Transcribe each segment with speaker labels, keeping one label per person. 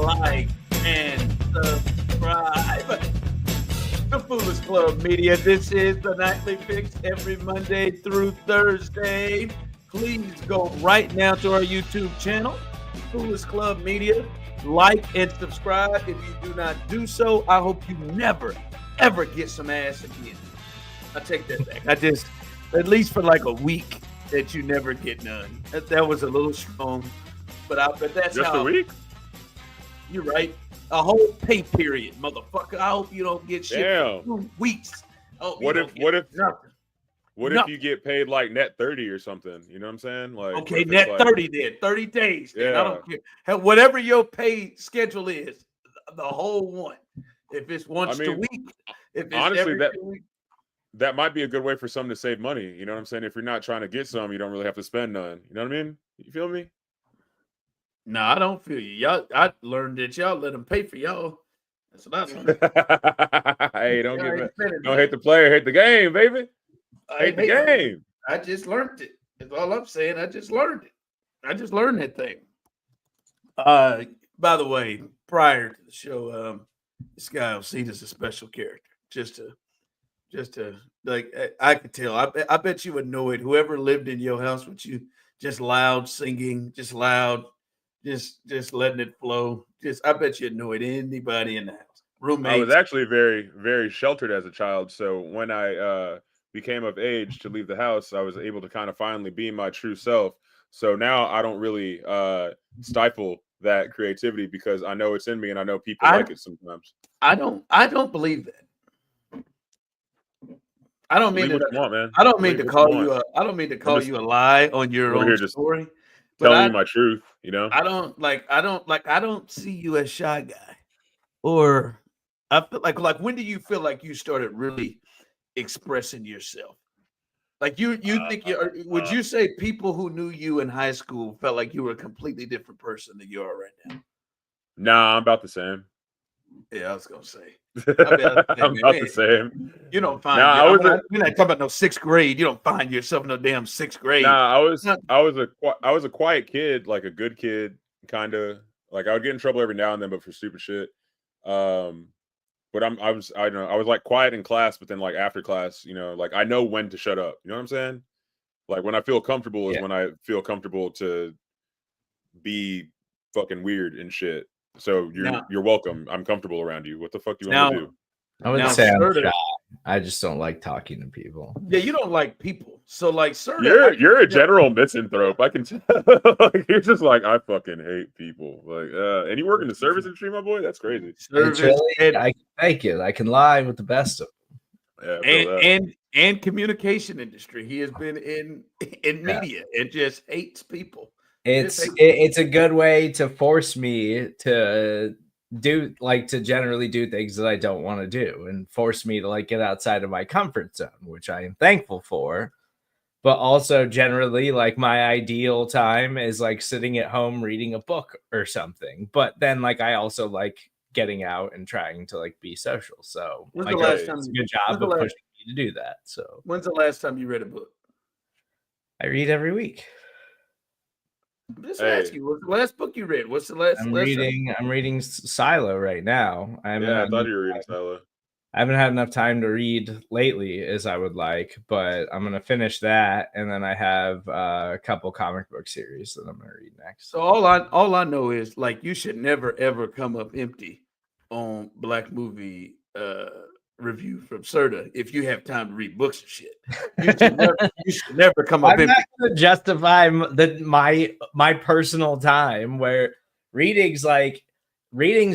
Speaker 1: Like and subscribe. The Foolish Club Media. This is the Nightly Fix every Monday through Thursday. Please go right now to our YouTube channel, Foolish Club Media. Like and subscribe. If you do not do so, I hope you never, ever get some ass again. I take that back. I just, at least for like a week, that you never get none. That was a little strong, but that's
Speaker 2: just
Speaker 1: how.
Speaker 2: a week.
Speaker 1: You're right. A whole pay period, motherfucker. I hope you don't get shit for 2 weeks.
Speaker 2: What if
Speaker 1: nothing.
Speaker 2: you get paid like net 30 or something? You know what I'm saying? Like
Speaker 1: okay, net 30 then, 30 days. Then.
Speaker 2: Yeah.
Speaker 1: I don't care. Whatever your pay schedule is, the whole one. If it's once a week, if it's
Speaker 2: honestly,
Speaker 1: every 2 weeks.
Speaker 2: That might be a good way for some to save money. You know what I'm saying? If you're not trying to get some, you don't really have to spend none. You know what I mean? You feel me?
Speaker 1: No, I don't feel you. Y'all, I learned that y'all let them pay for y'all. That's what I learned.
Speaker 2: Hey, don't hate the player, hate the game, baby. Hate the game.
Speaker 1: I just learned it. That's all I'm saying. I just learned it. I just learned that thing. By the way, prior to the show, this guy Osita's a special character. Just to like, I could tell. I bet you annoyed whoever lived in your house with you. Just loud singing, just loud. Just letting it flow. I bet you annoyed anybody in the house. Roommates.
Speaker 2: I was actually very, very sheltered as a child. So when I became of age to leave the house, I was able to kind of finally be my true self. So now I don't really stifle that creativity because I know it's in me and I know people like it sometimes.
Speaker 1: I don't believe that. I don't mean to call you a lie on your own story.
Speaker 2: Telling you my truth, you know.
Speaker 1: I don't see you as shy guy, or I feel like when do you feel like you started really expressing yourself? Like you think would you say people who knew you in high school felt like you were a completely different person than you are right now?
Speaker 2: Nah, I'm about the same.
Speaker 1: Yeah, I was gonna say.
Speaker 2: I'm about the same.
Speaker 1: You don't find. We're not talking about no sixth grade. You don't find yourself in no damn sixth grade.
Speaker 2: Nah, I was a quiet kid, like a good kid, kind of. Like I would get in trouble every now and then, but for stupid shit. But I was like quiet in class, but then like after class, you know, like I know when to shut up. You know what I'm saying? Like when I feel comfortable is when I feel comfortable to be fucking weird and shit. So you're welcome. I'm comfortable around you. What the fuck do you want to do?
Speaker 3: I wouldn't say I'm shy. I just don't like talking to people.
Speaker 1: Yeah, you don't like people. So like, Serda,
Speaker 2: you're a general misanthrope. I can tell. Like, you're just like, I fucking hate people. Like, and you work in the service industry, my boy. That's crazy.
Speaker 3: I thank you. I can lie with the best of
Speaker 2: them. Yeah,
Speaker 1: and communication industry. He has been in media and just hates people.
Speaker 3: It's a good way to force me to generally do things that I don't want to do and force me to like get outside of my comfort zone, which I am thankful for. But also generally like my ideal time is like sitting at home reading a book or something. But then like I also like getting out and trying to like be social. So
Speaker 1: like it's a
Speaker 3: good job of pushing me to do that. So
Speaker 1: when's the last time you read a book?
Speaker 3: I read every week.
Speaker 1: Just ask you, what's the last book you read? What's the last?
Speaker 3: I'm reading Silo right now.
Speaker 2: I thought you were reading Silo.
Speaker 3: I haven't had enough time to read lately as I would like, but I'm gonna finish that, and then I have a couple comic book series that I'm gonna read next.
Speaker 1: So all I know is like you should never ever come up empty on Black Movie review from Serda if you have time to read books and shit. You should never come up. I'm
Speaker 3: not going to justify my personal time where reading's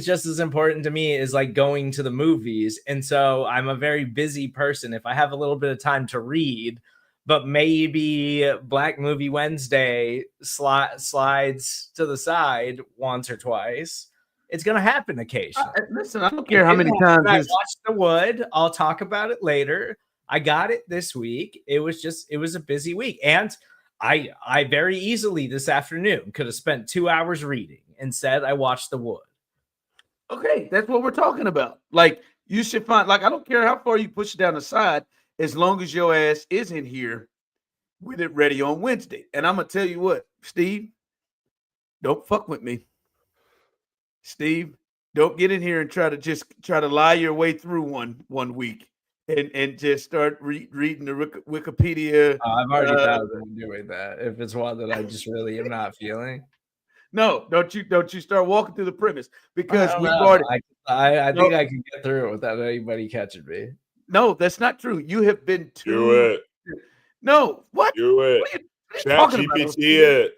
Speaker 3: just as important to me as like going to the movies, and so I'm a very busy person. If I have a little bit of time to read, but maybe Black Movie Wednesday slides to the side once or twice. It's going to happen occasionally.
Speaker 1: Listen, I don't care how many times
Speaker 3: I watched The Wood. I'll talk about it later. I got it this week. It was a busy week. And I very easily this afternoon could have spent 2 hours reading. Instead, I watched The Wood.
Speaker 1: Okay, that's what we're talking about. Like, you should find, like, I don't care how far you push it down the side, as long as your ass is in here with it ready on Wednesday. And I'm going to tell you what, Steve, don't fuck with me. Steve, don't get in here and try to lie your way through one week and just start reading the Wikipedia.
Speaker 3: I've already thought about doing that. If it's one that I just really am not feeling.
Speaker 1: No, don't you start walking through the premise because we've
Speaker 3: I think
Speaker 1: No.
Speaker 3: I can get through it without anybody catching me.
Speaker 1: No, that's not true. You have been too.
Speaker 2: Do it.
Speaker 1: No, what?
Speaker 2: Do it.
Speaker 1: What are you
Speaker 2: Chat
Speaker 1: talking about,
Speaker 2: GPT
Speaker 1: Osita?
Speaker 2: it.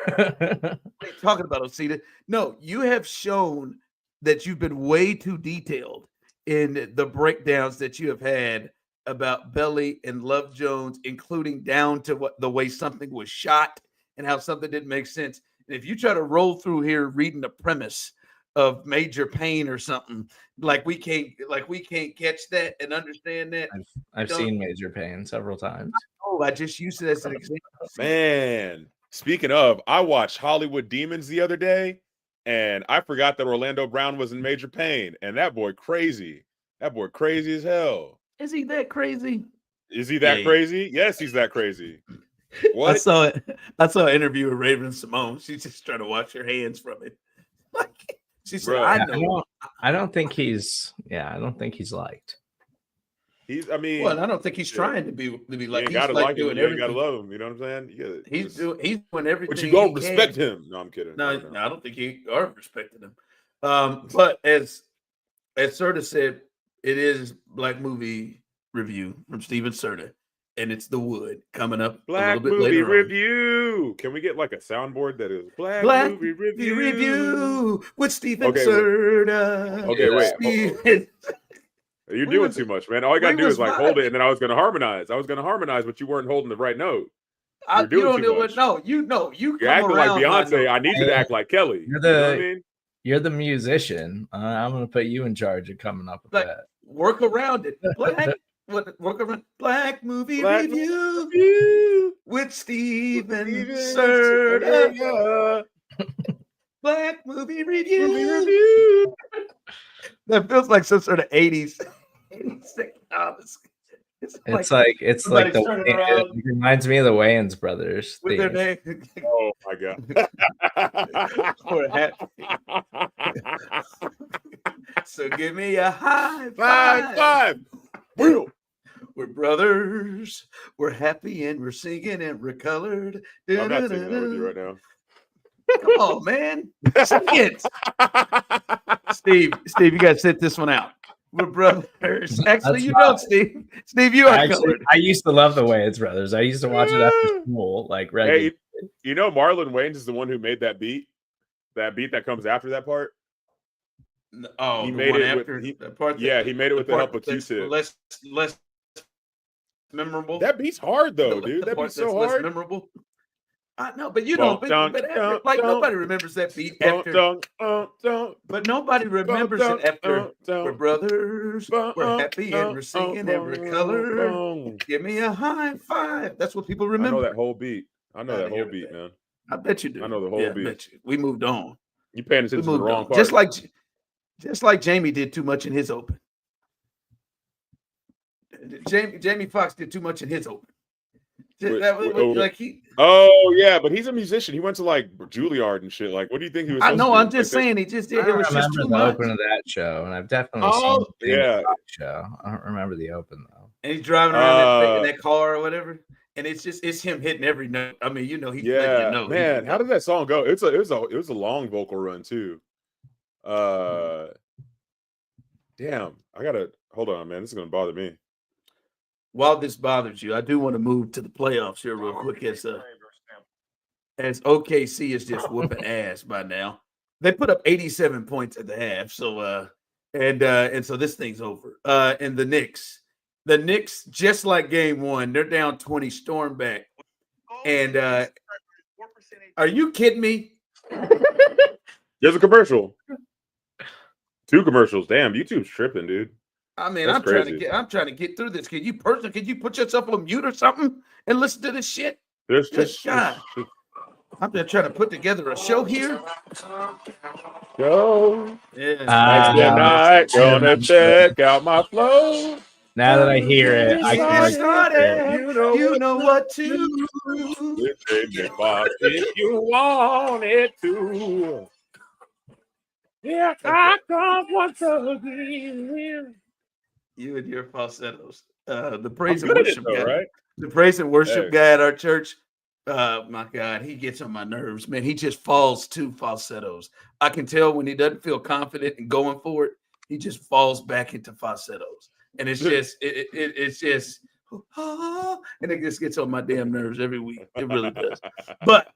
Speaker 1: What are you talking about, Osita? No, you have shown that you've been way too detailed in the breakdowns that you have had about Belly and Love Jones, including down to the way something was shot and how something didn't make sense. And if you try to roll through here reading the premise of Major Pain or something, like we can't catch that and understand that.
Speaker 3: I've seen Major Pain several times.
Speaker 1: Oh, I just used it as an example.
Speaker 2: Man, speaking of, I watched Hollywood Demons the other day, and I forgot that Orlando Brown was in Major Pain, and that boy crazy. That boy crazy as hell.
Speaker 1: Is he that crazy?
Speaker 2: Is he that crazy? Yes, he's that crazy. What?
Speaker 1: I saw an interview with Raven Simone. She's just trying to wash her hands from it. Like she said,
Speaker 2: Bro,
Speaker 3: I don't think he's liked.
Speaker 2: I mean,
Speaker 1: I don't think he's trying to be like.
Speaker 2: You
Speaker 1: He's
Speaker 2: gotta
Speaker 1: like
Speaker 2: like
Speaker 1: doing
Speaker 2: him. You
Speaker 1: everything.
Speaker 2: gotta love him. You know what I'm saying?
Speaker 1: He's doing everything.
Speaker 2: But you don't
Speaker 1: he
Speaker 2: respect
Speaker 1: can.
Speaker 2: him. No, I'm kidding.
Speaker 1: No, I don't think he are respecting him. But as Serda said, it is Black Movie Review from Steven Serda, and it's The Wood coming up
Speaker 2: Black
Speaker 1: a little bit
Speaker 2: Movie
Speaker 1: later
Speaker 2: Review. Can we get like a soundboard that is Black Movie
Speaker 1: Review with Steven
Speaker 2: Okay,
Speaker 1: Serda.
Speaker 2: Okay, wait.
Speaker 1: Steven.
Speaker 2: You're doing too much, man. All you gotta do is like hold it, and then I was gonna harmonize. But you weren't holding the right note. You're doing too much.
Speaker 1: You
Speaker 2: You're acting like Beyonce. I need you to act like Kelly.
Speaker 3: You're
Speaker 2: you know what I mean?
Speaker 3: You're the musician. I'm gonna put you in charge of coming up with that.
Speaker 1: Work around it. Work around Black Movie Review with Steven Serda. Black Movie Review. That feels like some sort of 80s sitcom.
Speaker 3: It's like it reminds me of the Wayans brothers
Speaker 1: with their name.
Speaker 2: Oh my god.
Speaker 1: We're happy. So give me a high five. We're brothers. We're happy and we're singing and we're colored.
Speaker 2: I'm not singing that with you right now.
Speaker 1: Come on, man. Sing it. Steve, you got to sit this one out. We're brothers. Actually, you don't, Steve. Steve, you are colored.
Speaker 3: I used to love the Wayans brothers. I used to watch it after school, like regularly.
Speaker 2: Hey, you know Marlon Wayans is the one who made that beat that comes after that part.
Speaker 1: Oh,
Speaker 2: he made it after the part. Yeah, he made it with the help of Q-Tip.
Speaker 1: Less memorable.
Speaker 2: That beat's hard though, dude. That beat's so hard.
Speaker 1: Less memorable. I know, but you know, nobody remembers that beat after. But nobody remembers it after. We're brothers. We're happy and we're singing every color. Give me a high five. That's what people remember.
Speaker 2: I know that whole beat. Man.
Speaker 1: I bet you do.
Speaker 2: I know the whole beat.
Speaker 1: I bet you. We moved on.
Speaker 2: You paying attention to the wrong part.
Speaker 1: Just like Jamie did too much in his open. Jamie Foxx did too much in his open.
Speaker 2: Oh yeah, but he's a musician. He went to like Juilliard and shit. Like, what do you think he was?
Speaker 1: I know. I'm just saying. He just did. It was just too much.
Speaker 3: Open of that show, and I've definitely seen the show. I don't remember the open though.
Speaker 1: And he's driving around in that car or whatever, and it's him hitting every note. I mean, he's letting you know.
Speaker 2: Man, how did that song go? It was a long vocal run too. Damn, I gotta hold on, man. This is gonna bother me.
Speaker 1: While this bothers you, I do want to move to the playoffs here real quick as OKC is just whooping ass by now. They put up 87 points at the half, so and so this thing's over. And the Knicks, just like game one, they're down 20, storm back. And are you kidding me?
Speaker 2: There's a commercial. 2 commercials. Damn, YouTube's tripping, dude.
Speaker 1: I mean, I'm trying to get through this. Can you put yourself on mute or something and listen to this shit? I'm just trying to put together a show here.
Speaker 2: Gonna check out my flow.
Speaker 3: Now that I hear it, I can like
Speaker 1: started. You know what to do.
Speaker 2: If you want it to. Yeah, I come once again.
Speaker 1: You and your falsettos. The praise
Speaker 2: I'm
Speaker 1: and
Speaker 2: good at it
Speaker 1: worship
Speaker 2: though,
Speaker 1: guy.
Speaker 2: right?
Speaker 1: The praise and worship
Speaker 2: Hey.
Speaker 1: guy at our church. My God, he gets on my nerves, man. He just falls to falsettos. I can tell when he doesn't feel confident and going for it, he just falls back into falsettos. And it's just, it's just, and it just gets on my damn nerves every week. It really does. But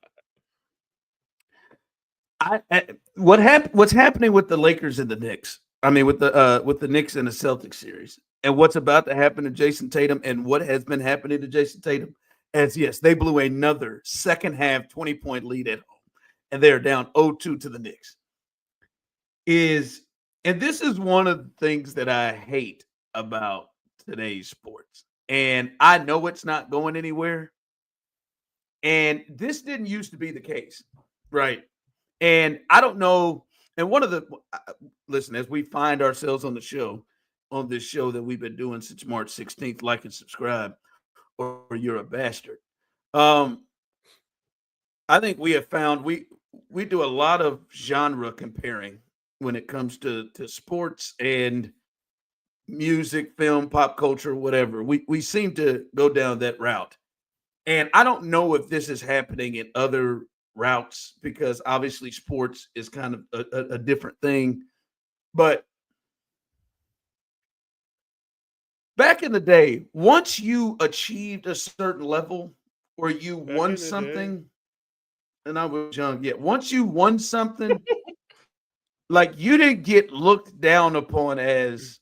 Speaker 1: what's happening with the Lakers and the Knicks? I mean, with the Knicks and the Celtics series, and what's about to happen to Jayson Tatum, and what has been happening to Jayson Tatum, as yes, they blew another second half 20-point lead at home, and they are down 0-2 to the Knicks. And this is one of the things that I hate about today's sports, and I know it's not going anywhere. And this didn't used to be the case, right? And I don't know. And one of the listen, as we find ourselves on this show that we've been doing since March 16th, like and subscribe, or you're a bastard. I think we have found we do a lot of genre comparing when it comes to sports and music, film, pop culture, whatever. We seem to go down that route. And I don't know if this is happening in other routes, because obviously sports is kind of a different thing. But back in the day, once you achieved a certain level or you won something, and I was young, once you won something, like you didn't get looked down upon as,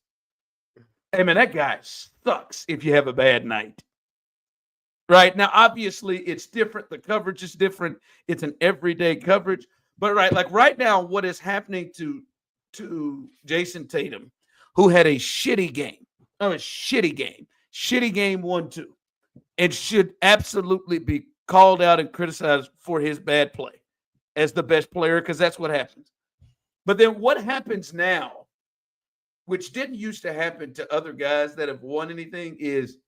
Speaker 1: hey man, that guy sucks if you have a bad night. Right now, obviously, it's different. The coverage is different. It's an everyday coverage. But right now, what is happening to Jayson Tatum, who had a shitty game, shitty game 1-2, and should absolutely be called out and criticized for his bad play as the best player, because that's what happens. But then what happens now, which didn't used to happen to other guys that have won anything, is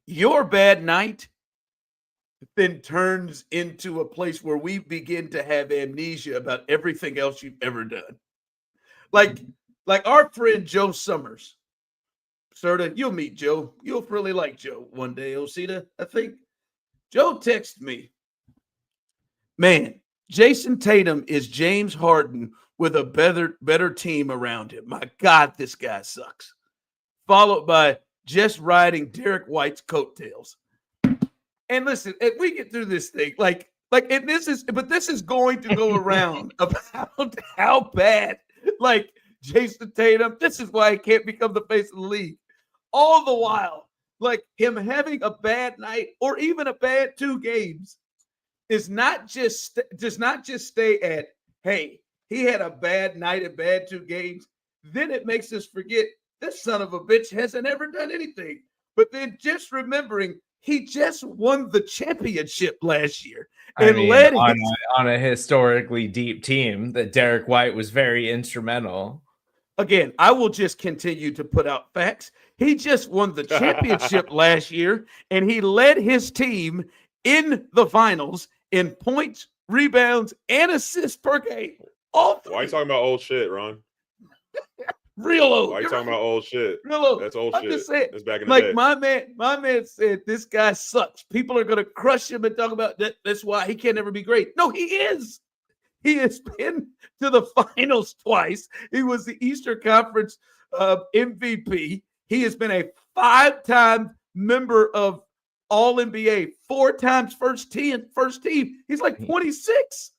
Speaker 1: your bad night then turns into a place where we begin to have amnesia about everything else you've ever done. Like our friend Joe Summers. Serda, you'll meet Joe. You'll really like Joe one day, Osita, I think. Joe texted me, man, Jayson Tatum is James Harden with a better team around him. My God, this guy sucks. Followed by just riding Derek White's coattails. And listen, if we get through this thing, this is going to go around about how bad, Jayson Tatum, this is why he can't become the face of the league. All the while, him having a bad night or even a bad 2 games does not just stay at, hey, he had a bad night and bad 2 games. Then it makes us forget this son of a bitch hasn't ever done anything. But then just remembering he just won the championship last year and led
Speaker 3: on a historically deep team that Derek White was very instrumental.
Speaker 1: Again, I will just continue to put out facts. He just won the championship last year, and he led his team in the finals in points, rebounds, and assists per game. All 3.
Speaker 2: Why are you talking about old shit, Ron?
Speaker 1: Real old.
Speaker 2: Why are you talking about old shit?
Speaker 1: Real old.
Speaker 2: That's old
Speaker 1: I'm
Speaker 2: shit.
Speaker 1: Just saying,
Speaker 2: that's back in the day.
Speaker 1: My man said this guy sucks. People are going to crush him and talk about that. That's why he can't ever be great. No, he is. He has been to the finals twice. He was the Eastern Conference MVP. He has been a 5-time member of All-NBA, 4 times first team. He's like 26.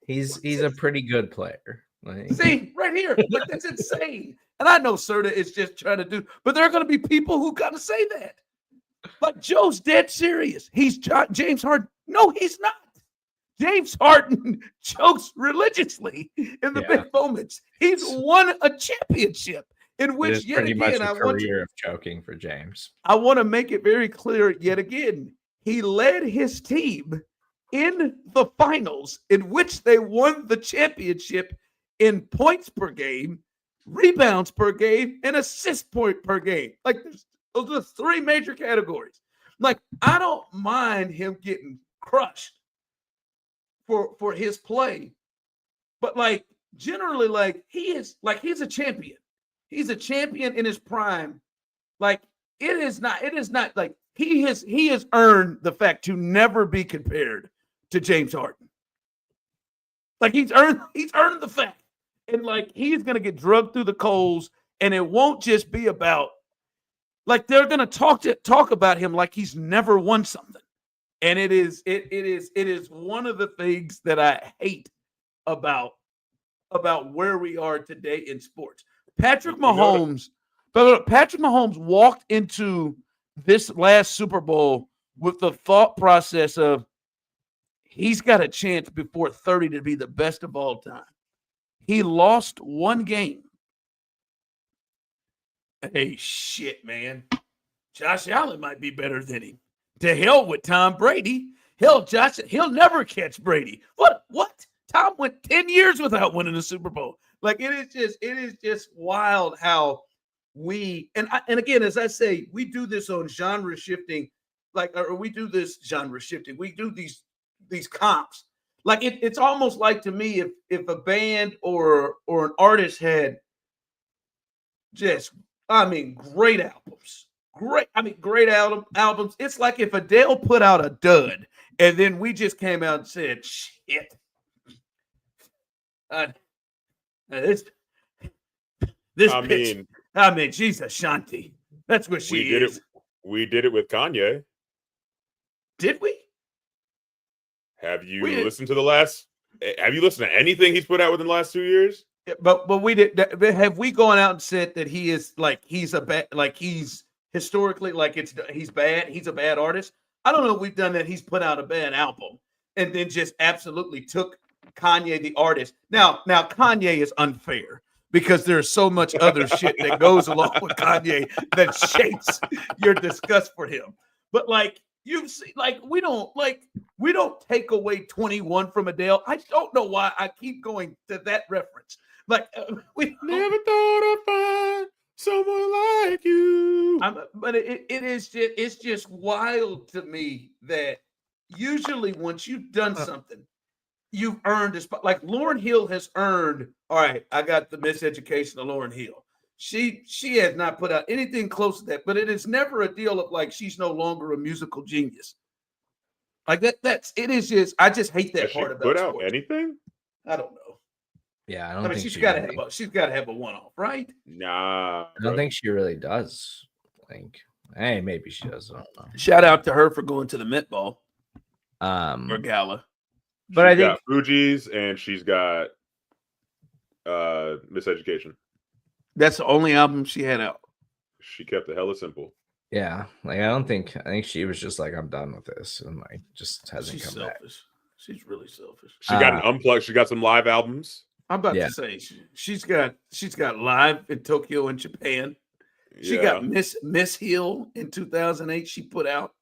Speaker 3: He's a pretty good player.
Speaker 1: See, right here. That's insane. And I know Serda is just trying to do, but there are going to be people who got to say that. But Joe's dead serious. He's James Harden. No, he's not. James Harden chokes religiously in the big moments. He's won a championship in which, yet
Speaker 3: pretty
Speaker 1: again,
Speaker 3: much a career of choking for James.
Speaker 1: I want to make it very clear yet again. He led his team in the finals in which they won the championship in points per game, rebounds per game, and assist point per game. Like those are 3 major categories. Like I don't mind him getting crushed for his play, but like generally, like he's a champion. He's a champion in his prime. Like it is not like he has earned the fact to never be compared to James Harden. Like he's earned the fact. And like he's gonna get drugged through the coals, and it won't just be about like they're gonna talk about him like he's never won something. And it is one of the things that I hate about where we are today in sports. Patrick Mahomes walked into this last Super Bowl with the thought process of he's got a chance before 30 to be the best of all time. He lost 1 game. Hey, shit, man. Josh Allen might be better than him. To hell with Tom Brady. Hell, he'll never catch Brady. What? Tom went 10 years without winning a Super Bowl. Like it is just wild how we and again, as I say, we do this on genre shifting, we do these comps. Like it's almost like to me if a band or an artist had just great albums. Great albums. It's like if Adele put out a dud and then we just came out and said, shit. This bitch, she's Ashanti. That's what she is.
Speaker 2: We did it with Kanye.
Speaker 1: Did we?
Speaker 2: Have you listened to anything he's put out within the last 2 years?
Speaker 1: Yeah, but we did. Have we gone out and said that he is he's a bad, he's historically he's bad? He's a bad artist. I don't know if we've done that. He's put out a bad album and then just absolutely took Kanye the artist. Now Kanye is unfair because there's so much other shit that goes along with Kanye that shapes your disgust for him. But you see, we don't take away 21 from Adele. I don't know why I keep going to that reference. We
Speaker 2: never thought I'd find someone like you.
Speaker 1: But it's just wild to me that usually once you've done something, you've earned a spot. Like Lauryn Hill has earned. All right, I got the Miseducation of Lauryn Hill. She has not put out anything close to that, but it is never a deal of she's no longer a musical genius. Like that's it is just I just hate that part about
Speaker 2: put
Speaker 1: sports.
Speaker 2: Out anything?
Speaker 1: I don't know.
Speaker 3: Yeah, I don't think
Speaker 1: she's got to have a one-off, right?
Speaker 2: Nah,
Speaker 3: I don't think she really does. Hey, maybe she does. I don't know.
Speaker 1: Shout out to her for going to the Met Ball or gala.
Speaker 3: But I think
Speaker 2: got Fugees and she's got Miseducation.
Speaker 1: That's the only album she had out.
Speaker 2: She kept it hella simple.
Speaker 3: Yeah, I think she was just I'm done with this, and just hasn't come back.
Speaker 1: She's really selfish.
Speaker 2: She got an unplugged. She got some live albums.
Speaker 1: I'm about to say she's got live in Tokyo and Japan. She got Miss Hill in 2008. She put out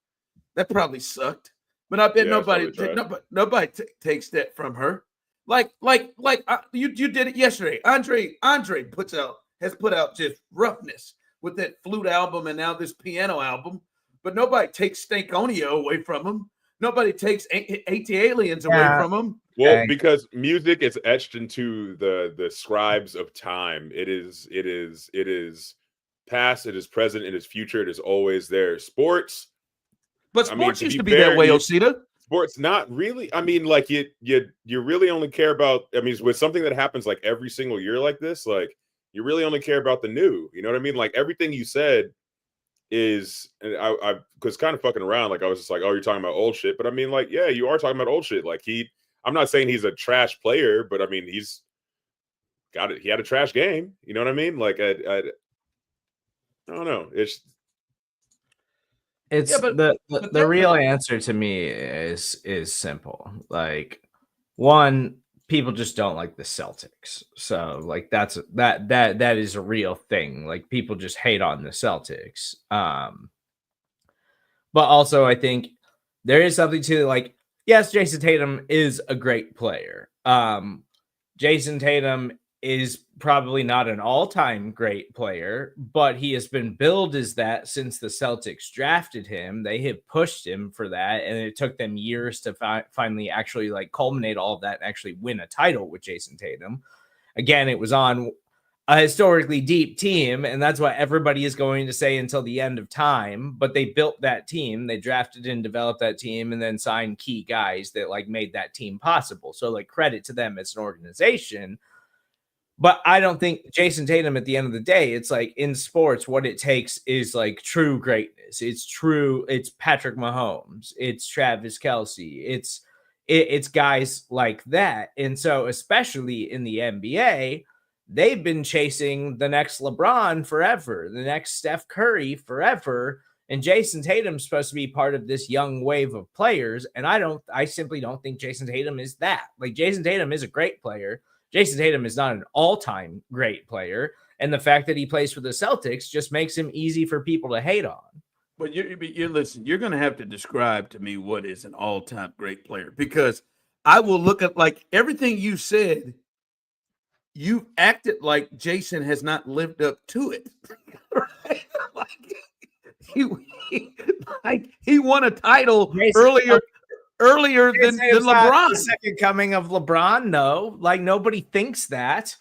Speaker 1: that probably sucked, but I bet nobody takes that from her. You did it yesterday. Andre has put out just roughness with that flute album and now this piano album, but nobody takes Stankonio away from him. Nobody takes AT Aliens away from him.
Speaker 2: Well, because music is etched into the scribes of time. It is past, it is present, it is future, it is always there. Sports.
Speaker 1: But sports used to be that way, Osita.
Speaker 2: Sports, not really. You really only care about, with something that happens every single year like this, you really only care about the new. You know what I mean? Everything you said is, and I was kind of fucking around. I was just oh, you're talking about old shit. But yeah, you are talking about old shit. I'm not saying he's a trash player, but he's got it. He had a trash game. You know what I mean? I don't know. It's
Speaker 3: the real answer to me is simple. One, people just don't like the Celtics. So that is a real thing. People just hate on the Celtics. But also I think there is something to yes, Jayson Tatum is a great player. Jayson Tatum is probably not an all-time great player, but he has been billed as that since the Celtics drafted him. They have pushed him for that, and it took them years to finally actually like culminate all of that and actually win a title with Jayson Tatum. Again, it was on a historically deep team, and that's what everybody is going to say until the end of time. But they built that team, they drafted and developed that team, and then signed key guys that like made that team possible. So like credit to them as an organization. But I don't think Jayson Tatum, at the end of the day, it's like in sports, what it takes is like true greatness. It's Patrick Mahomes, it's Travis Kelce, it's guys like that. And so, especially in the NBA, they've been chasing the next LeBron forever, the next Steph Curry forever. And Jayson Tatum's supposed to be part of this young wave of players. And I simply don't think Jayson Tatum is that. Like, Jayson Tatum is a great player. Jayson Tatum is not an all-time great player. And the fact that he plays for the Celtics just makes him easy for people to hate on.
Speaker 1: But you listen, you're going to have to describe to me what is an all-time great player, because I will look at like everything you said. You acted like Jayson has not lived up to it. Right? Like he won a title earlier than LeBron.
Speaker 3: The second coming of LeBron, no. Like nobody thinks that.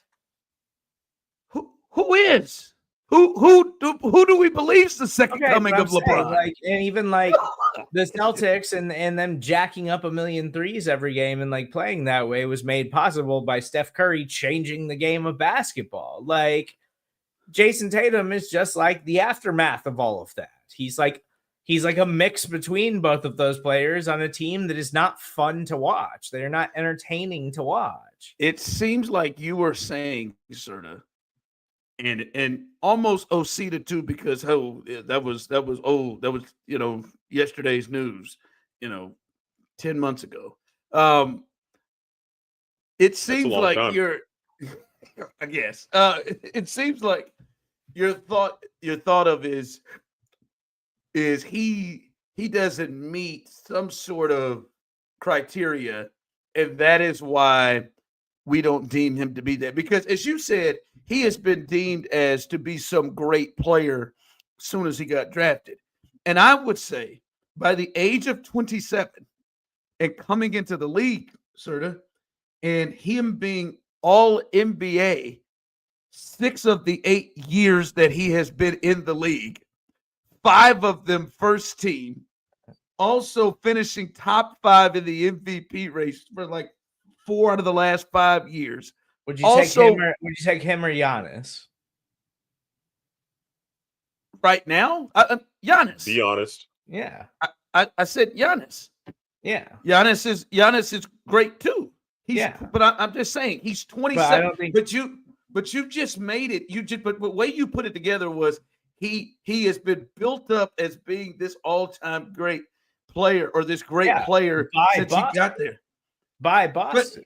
Speaker 1: Who is? Who do we believe is the second coming of LeBron?
Speaker 3: Like, and even like the Celtics and them jacking up 1,000,000 threes every game and like playing that way was made possible by Steph Curry changing the game of basketball. Like Jayson Tatum is just like the aftermath of all of that. He's like a mix between both of those players on a team that is not fun to watch. They're not entertaining to watch.
Speaker 1: It seems like you were saying, Serda, and almost Osita too, because that was yesterday's news, 10 months ago. It seems like you're I guess it seems like your thought of is he doesn't meet some sort of criteria, and that is why we don't deem him to be that. Because as you said, he has been deemed as to be some great player as soon as he got drafted. And I would say by the age of 27 and coming into the league, Serda, and him being all NBA 6 of the 8 years that he has been in the league, 5 of them first team, also finishing top 5 in the MVP race for like 4 out of the last 5 years.
Speaker 3: Would you take him or Giannis?
Speaker 1: Right now, Giannis.
Speaker 2: Be honest.
Speaker 3: Yeah,
Speaker 1: I said Giannis.
Speaker 3: Yeah,
Speaker 1: Giannis is great too. But I'm just saying he's 27. But I don't think. But you just made it. But the way you put it together was he has been built up as being this all-time great player or this great player since he got there.
Speaker 3: By Boston.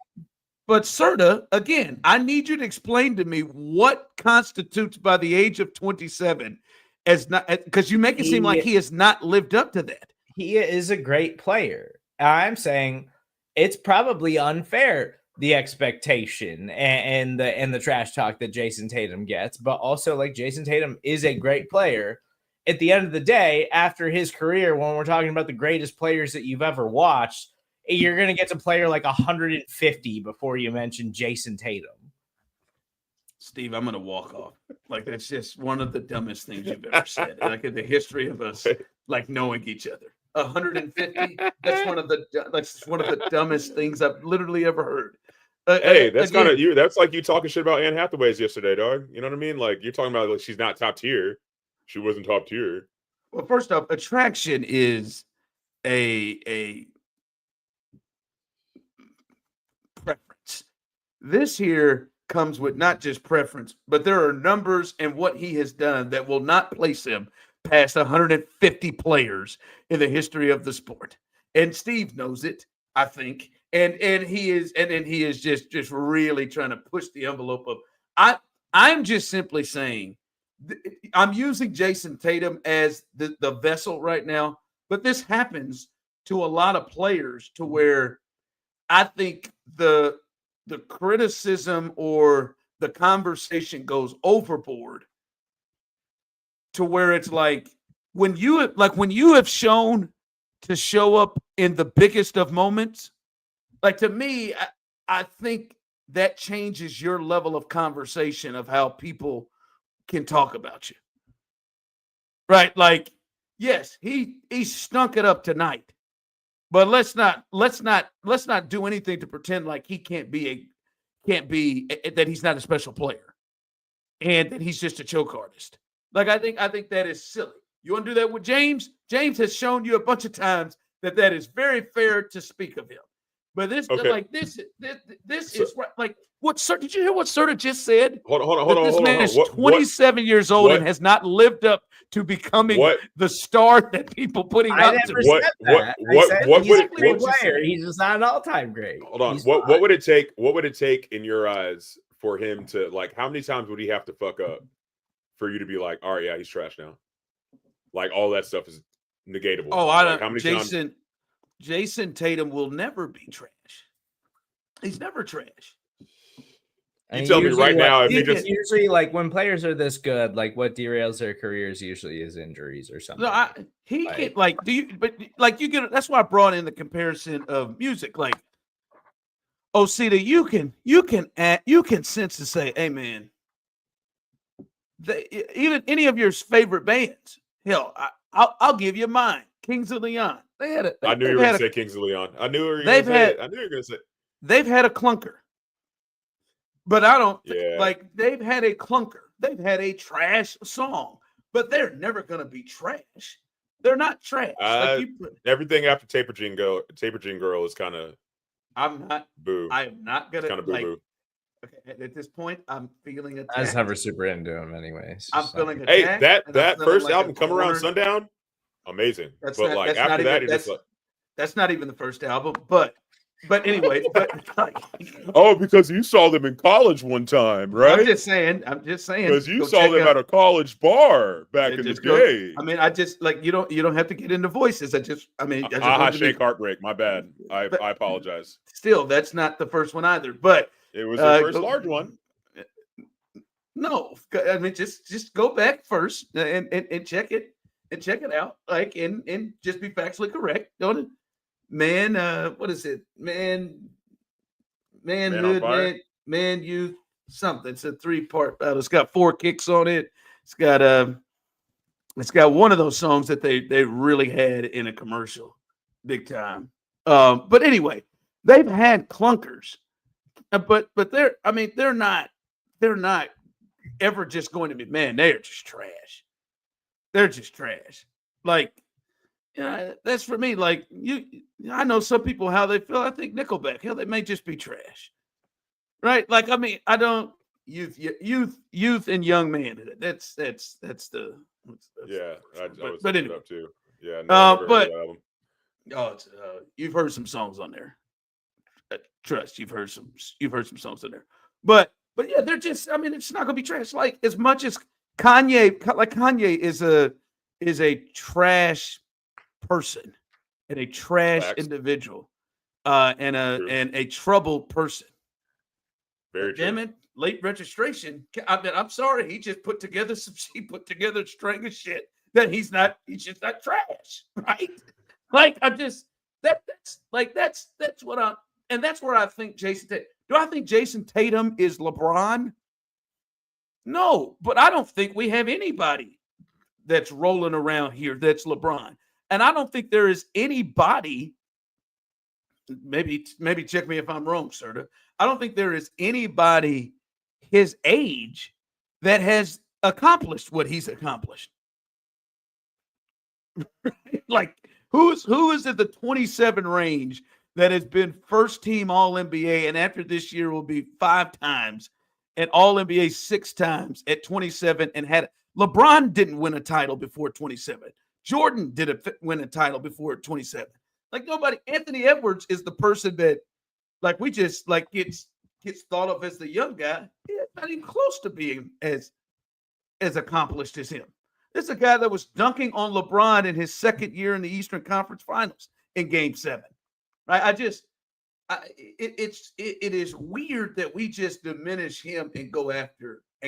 Speaker 1: But Serda, again, I need you to explain to me what constitutes by the age of 27 as not, because you make it seem like he has not lived up to that.
Speaker 3: He is a great player. I'm saying it's probably unfair, the expectation and the trash talk that Jayson Tatum gets, but also like Jayson Tatum is a great player. At the end of the day, after his career, when we're talking about the greatest players that you've ever watched, you're going to get to player like 150 before you mention Jayson Tatum.
Speaker 1: Steve, I'm going to walk off. Like, that's just one of the dumbest things you've ever said. Like, in the history of us, like, knowing each other. 150? That's one of the dumbest things I've literally ever heard.
Speaker 2: Hey, that's kind of you. That's like you talking shit about Anne Hathaway's yesterday, dog. You know what I mean? Like, you're talking about like she's not top tier. She wasn't top tier.
Speaker 1: Well, first off, attraction is a preference. This here comes with not just preference, but there are numbers and what he has done that will not place him past 150 players in the history of the sport. And Steve knows it, I think. And he is just really trying to push the envelope of I'm just simply saying I'm using Jayson Tatum as the vessel right now, but this happens to a lot of players to where I think the criticism or the conversation goes overboard to where it's like when you have shown to show up in the biggest of moments, like to me, I think that changes your level of conversation of how people can talk about you. Right? Like, yes, he stunk it up tonight. But let's not do anything to pretend like he can't be that he's not a special player and that he's just a choke artist. Like I think that is silly. You want to do that with James? James has shown you a bunch of times that is very fair to speak of him. But this is right. Like what? Sir, did you hear what Serda just said?
Speaker 2: Hold on.
Speaker 1: This man is 27 years old and has not lived up to becoming the star that people putting up to.
Speaker 3: He's just not an all-time great.
Speaker 2: Hold on. What would it take? What would it take in your eyes for him to like? How many times would he have to fuck up for you to be like, all right, yeah, he's trash now? Like all that stuff is negatable.
Speaker 1: Oh, I don't.
Speaker 2: How many times?
Speaker 1: Jayson Tatum will never be trash. He's never trash.
Speaker 2: You tell me right now if he just
Speaker 3: usually like when players are this good, like what derails their careers usually is injuries or something.
Speaker 1: No, that's why I brought in the comparison of music. Like, Osita, you can sense and say, hey man, even any of your favorite bands, hell, I'll give you mine, Kings of Leon.
Speaker 2: I knew you were going to say Kings of Leon. I knew you were going to say.
Speaker 1: They've had a clunker, but I don't like they've had a clunker. They've had a trash song, but they're never going to be trash. They're not trash.
Speaker 2: Everything after Taper Jean Girl is kind of.
Speaker 1: I'm not.
Speaker 2: Boo.
Speaker 1: I am not going to.
Speaker 2: Kind of boo.
Speaker 1: Okay, at this point, I'm feeling attacked.
Speaker 3: I was never super into him, anyways.
Speaker 1: I'm feeling attacked.
Speaker 2: Hey, that first album, Come Around Sundown, amazing. That's
Speaker 1: not even the first album, but anyway,
Speaker 2: because you saw them in college one time, right?
Speaker 1: I'm just saying
Speaker 2: because you saw them at a college bar back in the day.
Speaker 1: I mean, I just like you don't have to get into voices. I just
Speaker 2: shake heartbreak. My bad. I apologize.
Speaker 1: Still, that's not the first one either, but
Speaker 2: it was the first large one.
Speaker 1: No, I mean just go back first and check it out, like and just be factually correct, don't it? Man, what is it? Manhood, man, youth, something. It's a 3-part battle. It's got 4 kicks on it. It's got one of those songs that they really had in a commercial, big time. But anyway, they've had clunkers, but they're not ever just going to be, man, they're just trash. They're just trash. Like, that's for me. Like I know some people how they feel. I think Nickelback, hell, they may just be trash, right? Like, I mean, I don't youth and young man. That's the
Speaker 2: yeah. I was
Speaker 1: but anyway,
Speaker 2: up too. Yeah,
Speaker 1: you've heard some songs on there. Trust, you've heard some songs on there. But yeah, they're just. I mean, it's not gonna be trash. Like as much as Kanye is a trash person and a trash individual and a troubled person.
Speaker 2: Very true.
Speaker 1: Damn it, late registration. I'm sorry, he put together a string of shit that he's just not trash, right? Like that's what that's where I think Jayson Tatum. Do I think Jayson Tatum is LeBron? No, but I don't think we have anybody that's rolling around here that's LeBron. And I don't think there is anybody, maybe check me if I'm wrong, Serda. I don't think there is anybody his age that has accomplished what he's accomplished. Like, who is at the 27 range that has been first team All-NBA and after this year will be 5 times and All-NBA 6 times at 27 and had LeBron didn't win a title before 27. Jordan didn't win a title before 27. Like nobody. Anthony Edwards is the person that, like, we just like gets thought of as the young guy. He's not even close to being as accomplished as him. This is a guy that was dunking on LeBron in his second year in the Eastern Conference Finals in Game 7. Right? it is weird that we just diminish him and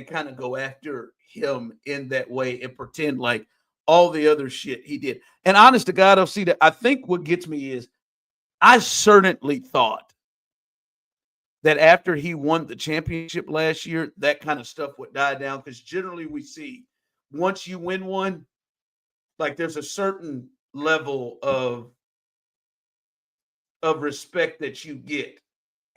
Speaker 1: kind of go after him in that way and pretend like all the other shit he did. And honest to God, Osita, I think what gets me is I certainly thought that after he won the championship last year, that kind of stuff would die down, because generally we see once you win one, like there's a certain level of respect that you get.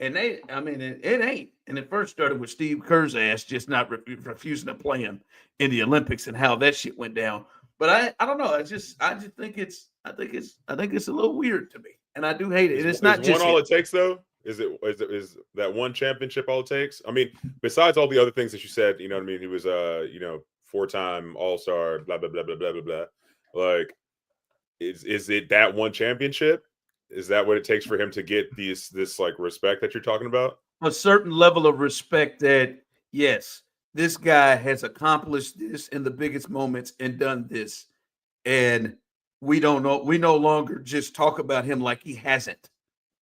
Speaker 1: And it ain't. And it first started with Steve Kerr's ass just not refusing to play him in the Olympics and how that shit went down. But I don't know. I just think it's a little weird to me, and I do hate it. And it's not just
Speaker 2: one all it takes though. Is that one championship all it takes? I mean, besides all the other things that you said, you know what I mean. He was 4-time All-Star, blah blah blah blah blah blah blah. Like, is it that one championship? Is that what it takes for him to get this like respect that you're talking about?
Speaker 1: A certain level of respect that, yes, this guy has accomplished this in the biggest moments and done this. And we no longer just talk about him like he hasn't.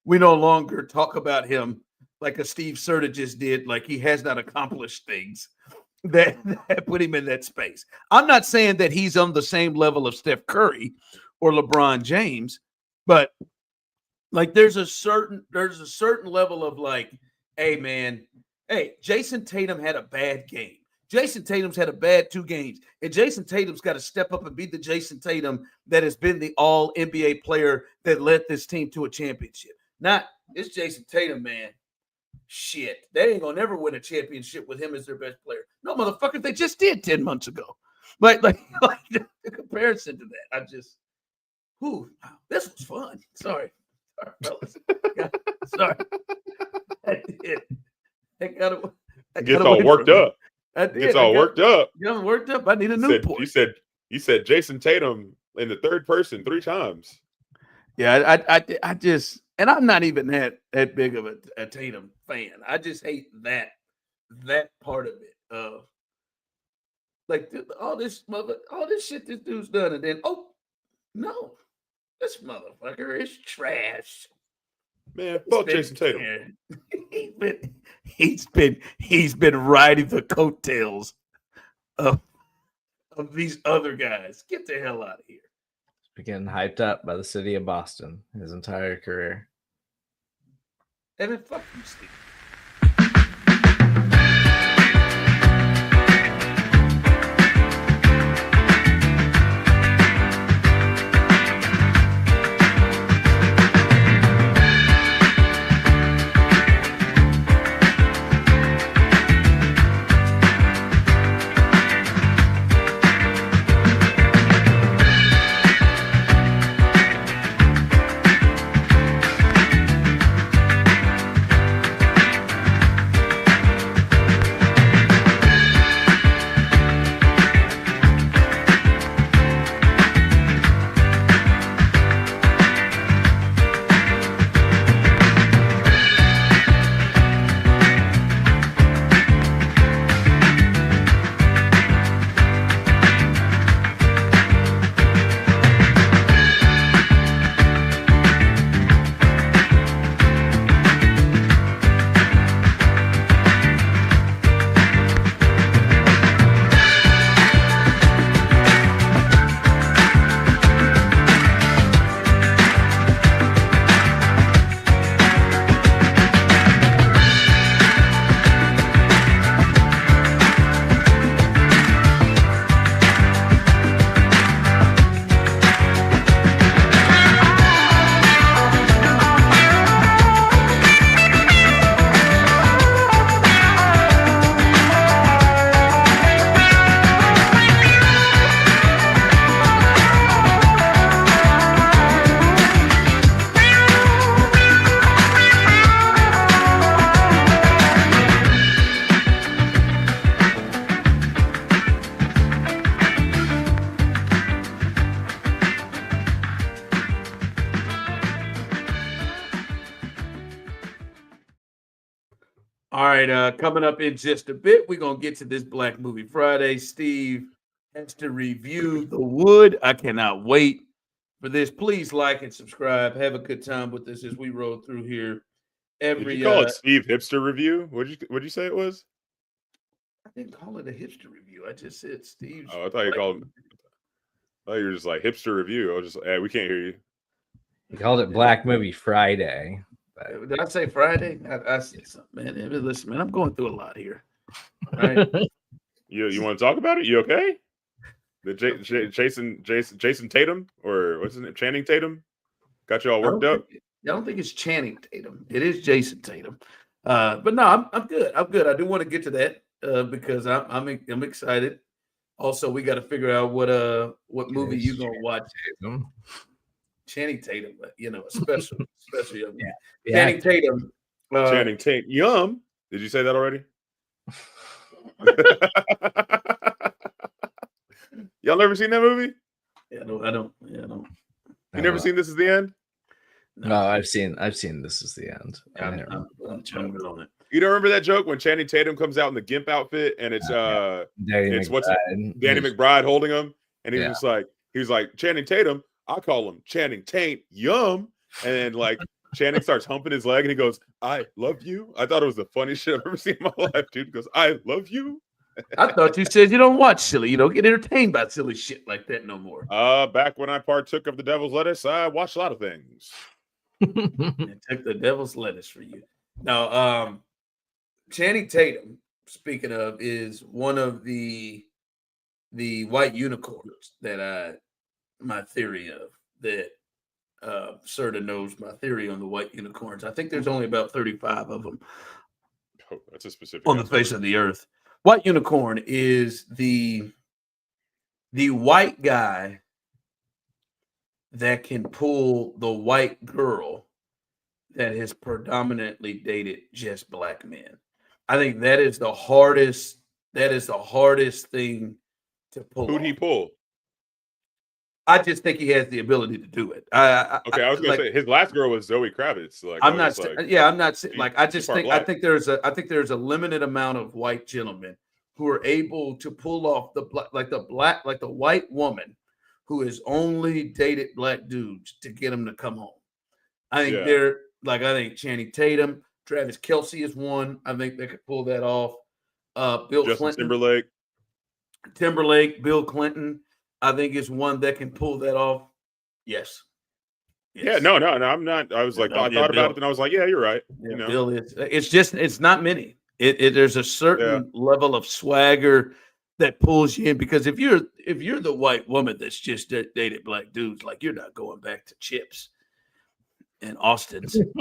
Speaker 1: We no longer talk about him like a Steve Serda just did, like he has not accomplished things that put him in that space. I'm not saying that he's on the same level of Steph Curry or LeBron James, but like there's a certain level of like, hey man, Jayson Tatum had a bad game. Jayson Tatum's had a bad 2 games, and Jayson Tatum's got to step up and be the Jayson Tatum that has been the all NBA player that led this team to a championship. Not it's Jayson Tatum, man. Shit, they ain't gonna never win a championship with him as their best player. No, motherfucker, they just did 10 months ago. Like the comparison to that, this was fun. Sorry, fellas. Sorry, I did.
Speaker 2: Gets all worked up. Gets all worked up.
Speaker 1: I'm worked up. I need a Newport.
Speaker 2: You said Jayson Tatum in the third person 3 times.
Speaker 1: Yeah, I just, and I'm not even that big of a Tatum fan. I just hate that part of it. Like all this shit this dude's done, and then no, this motherfucker is trash.
Speaker 2: Man, fuck Jayson Tatum.
Speaker 1: He's been riding the coattails of these other guys. Get the hell out of here.
Speaker 3: He's been getting hyped up by the city of Boston his entire career.
Speaker 1: And then fuck you, Steve. All right, coming up in just a bit, we're going to get to this Black Movie Friday. Steve has to review The Wood. I cannot wait for this. Please like and subscribe. Have a good time with us as we roll through here every.
Speaker 2: Did you call it Steve Hipster Review? What'd you say it was?
Speaker 1: I didn't call it a hipster review. I just said Steve's.
Speaker 2: Oh, I thought you called. Oh, you were just like Hipster Review. I was just, hey, we can't hear you.
Speaker 3: You called it Black Movie Friday.
Speaker 1: But... Did I say Friday? I said something, man. Listen, man, I'm going through a lot here. All right.
Speaker 2: You want to talk about it? You okay? The Jayson Tatum, or what's his name? Channing Tatum, got you all worked up.
Speaker 1: I don't think it's Channing Tatum. It is Jayson Tatum. But no, I'm good. I'm good. I do want to get to that because I'm excited. Also, we got to figure out what movie you gonna watch. Channing Tatum, a special young man.
Speaker 3: Yeah.
Speaker 1: Channing Tatum.
Speaker 2: Channing Tatum. Yum. Did you say that already? Y'all never seen that movie?
Speaker 1: Yeah, I don't.
Speaker 2: You never seen This Is the End?
Speaker 3: No, I've seen This Is the End.
Speaker 1: I'm good on it.
Speaker 2: You don't remember that joke when Channing Tatum comes out in the GIMP outfit and it's Danny McBride holding him, and he's like Channing Tatum. I call him Channing Taint Yum, and then like Channing starts humping his leg and he goes, "I love you." I thought it was the funniest shit I've ever seen in my life, dude. He goes, "I love you."
Speaker 1: I thought you said you don't watch silly. You don't get entertained by silly shit like that no more.
Speaker 2: Back when I partook of the devil's lettuce, I watched a lot of things.
Speaker 1: And took the devil's lettuce for you. Now, Channing Tatum, speaking of, is one of the white unicorns that my theory of that Serda knows my theory on the white unicorns. I think there's only about 35 of them.
Speaker 2: Oh, that's a specific
Speaker 1: on the face of the earth. White unicorn is the white guy that can pull the white girl that has predominantly dated just black men. I think that is the hardest thing to pull.
Speaker 2: Who'd he pull?
Speaker 1: I just think he has the ability to do it.
Speaker 2: I was gonna say his last girl was Zoe Kravitz. I think there's a limited amount of white gentlemen who are able to pull off the white woman who has only dated black dudes to get them to come home. I think I think Channing Tatum, Travis Kelce is one. I think they could pull that off. Bill Justin
Speaker 1: Clinton, Timberlake, Bill Clinton. I think it's one that can pull that off. Yes.
Speaker 2: Yeah, no, I'm not. I was like, I thought about it, and I was like, yeah, you're right.
Speaker 1: Yeah, Bill is. It's not many. There's a certain level of swagger that pulls you in, because if you're the white woman that's just dated black dudes, like, you're not going back to Chips and Austin's and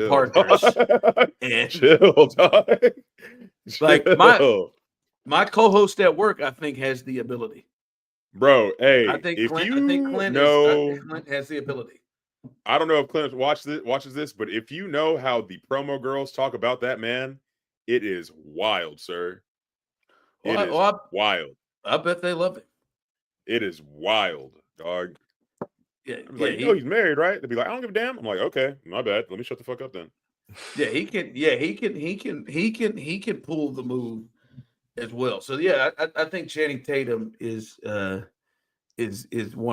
Speaker 1: Parker's and
Speaker 2: chill, dog.
Speaker 1: Like my co-host at work, I think, has the ability.
Speaker 2: Bro, hey,
Speaker 1: I think Clint has the ability.
Speaker 2: I don't know if Clint watches this, but if you know how the promo girls talk about that man, it is wild, sir. Wild.
Speaker 1: I bet they love it.
Speaker 2: It is wild, dog.
Speaker 1: Yeah,
Speaker 2: I'm like, he's married, right? They'd be like, I don't give a damn. I'm like, okay, my bad. Let me shut the fuck up then.
Speaker 1: Yeah, he can pull the move as well. So yeah, I think Channing Tatum is one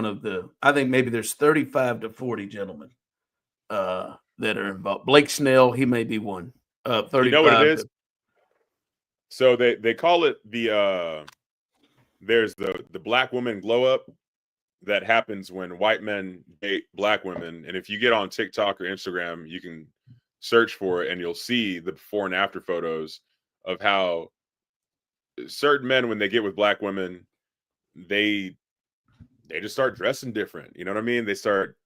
Speaker 1: of the. I think maybe there's 35 to 40 gentlemen that are involved. Blake Snell, he may be one. 35.
Speaker 2: You know what it is? So they call it the there's the black woman glow up that happens when white men date black women, and if you get on TikTok or Instagram, you can search for it and you'll see the before and after photos of how certain men, when they get with black women, they just start dressing different. You know what I mean? They start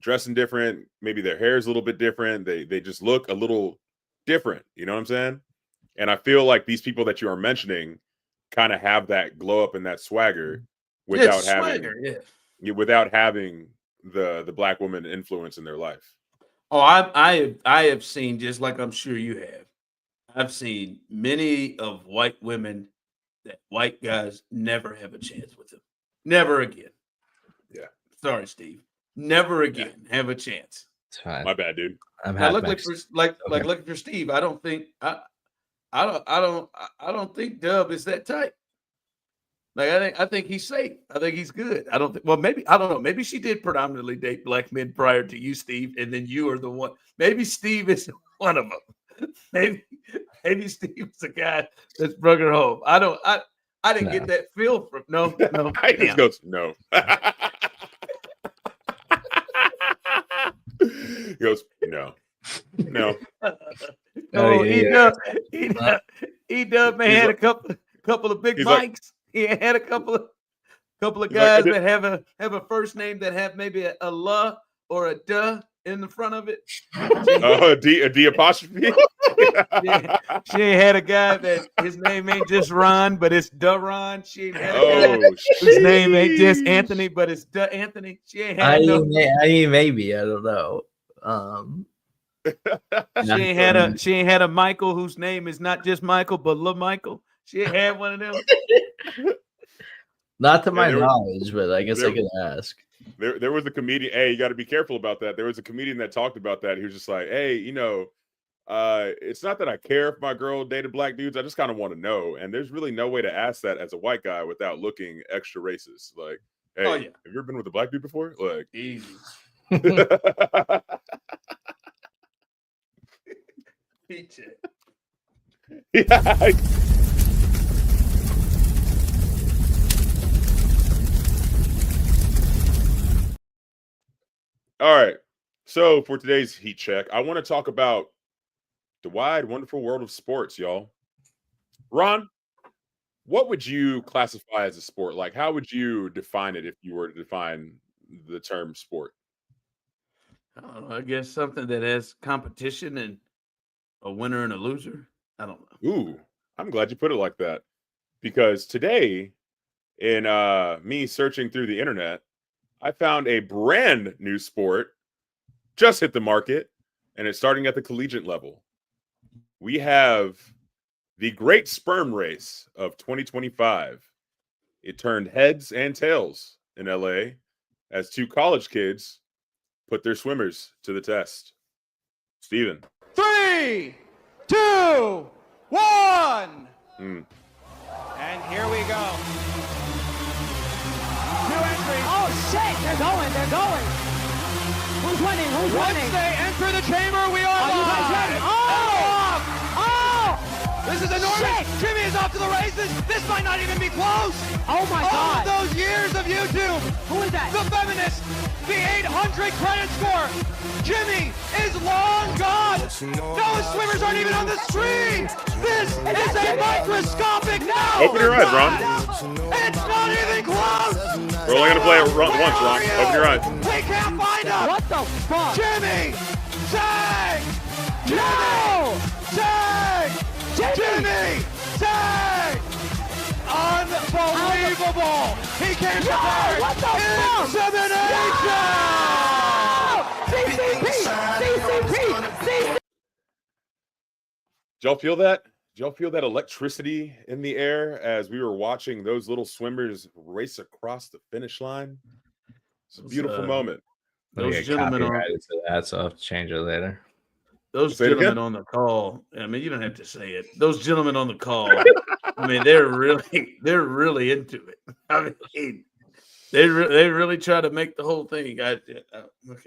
Speaker 2: dressing different. Maybe their hair is a little bit different. They just look a little different. You know what I'm saying? And I feel like these people that you are mentioning kind of have that glow up and that swagger without having the black woman influence in their life.
Speaker 1: Oh, I have seen, just like I'm sure you have, I've seen many of white women that white guys never have a chance with them. Never again.
Speaker 2: Yeah.
Speaker 1: Sorry, Steve. Never again have a chance.
Speaker 3: It's fine.
Speaker 2: My bad, dude.
Speaker 1: Luckily for Steve, I don't think Dub is that type. Like I think he's safe. I think he's good. I don't think. Well, maybe I don't know. Maybe she did predominantly date black men prior to you, Steve, and then you are the one. Maybe Steve is one of them. Maybe Steve is the guy that's brought her home. I don't. I didn't get that feel from no.
Speaker 2: I just goes no. He goes no.
Speaker 1: Oh, E-Dub man had a couple of big mics. Like, he had a couple of guys that have a first name that have maybe a la or a duh in the front of it.
Speaker 2: A D apostrophe.
Speaker 1: She ain't had a guy that his name ain't just Ron, but it's Duh-Ron. She ain't had a guy whose name ain't just Anthony, but it's Duh Anthony. She ain't had
Speaker 3: maybe I don't know.
Speaker 1: She ain't had a Michael whose name is not just Michael, but Lil Michael. She ain't had one of them.
Speaker 3: Not to my knowledge, but I guess I could ask.
Speaker 2: There was a comedian. Hey, you got to be careful about that. There was a comedian that talked about that. He was just like, hey, it's not that I care if my girl dated black dudes. I just kind of want to know. And there's really no way to ask that as a white guy without looking extra racist. Like, hey, have you ever been with a black dude before? Like,
Speaker 1: easy.
Speaker 2: Yeah. All right. So for today's heat check, I want to talk about the wide, wonderful world of sports, y'all. Ron, what would you classify as a sport? Like, how would you define it if you were to define the term sport?
Speaker 1: I don't know. I guess something that has competition and a winner and a loser. I don't know.
Speaker 2: Ooh, I'm glad you put it like that. Because today, in me searching through the internet, I found a brand new sport just hit the market, and it's starting at the collegiate level. We have the Great Sperm Race of 2025. It turned heads and tails in LA as two college kids put their swimmers to the test. Steven.
Speaker 4: 3, 2, 1. And here we go. New entries.
Speaker 5: Oh shit, they're going. Who's winning?
Speaker 4: Once they enter the chamber, we are
Speaker 5: you guys
Speaker 4: live.
Speaker 5: ready? Oh!
Speaker 4: This is enormous.
Speaker 5: Shit.
Speaker 4: Jimmy is off to the races. This might not even be close.
Speaker 5: Oh my
Speaker 4: All
Speaker 5: god.
Speaker 4: of those years of YouTube.
Speaker 5: Who is that?
Speaker 4: The feminist, the 800 credit score. Jimmy is long gone. Those swimmers aren't even on the screen. This is a microscopic now.
Speaker 2: Open your eyes, Ron.
Speaker 4: It's not even close.
Speaker 2: We're only going to play it once, Ron. Open your eyes.
Speaker 4: We can't find him.
Speaker 5: What the fuck?
Speaker 4: Jimmy! Tag!
Speaker 5: No!
Speaker 4: Tag! Jimmy! Tag! Unbelievable! He came prepared!
Speaker 5: What the fuck?
Speaker 4: Insemination!
Speaker 5: CCP!
Speaker 2: Did y'all feel that? Did y'all feel that electricity in the air as we were watching those little swimmers race across the finish line? It's a beautiful moment.
Speaker 1: Those gentlemen on
Speaker 3: that, so I'll have to change it later.
Speaker 1: Those gentlemen on the call. I mean, you don't have to say it. Those gentlemen on the call. I mean, they're really into it. I mean, they really try to make the whole thing. Okay.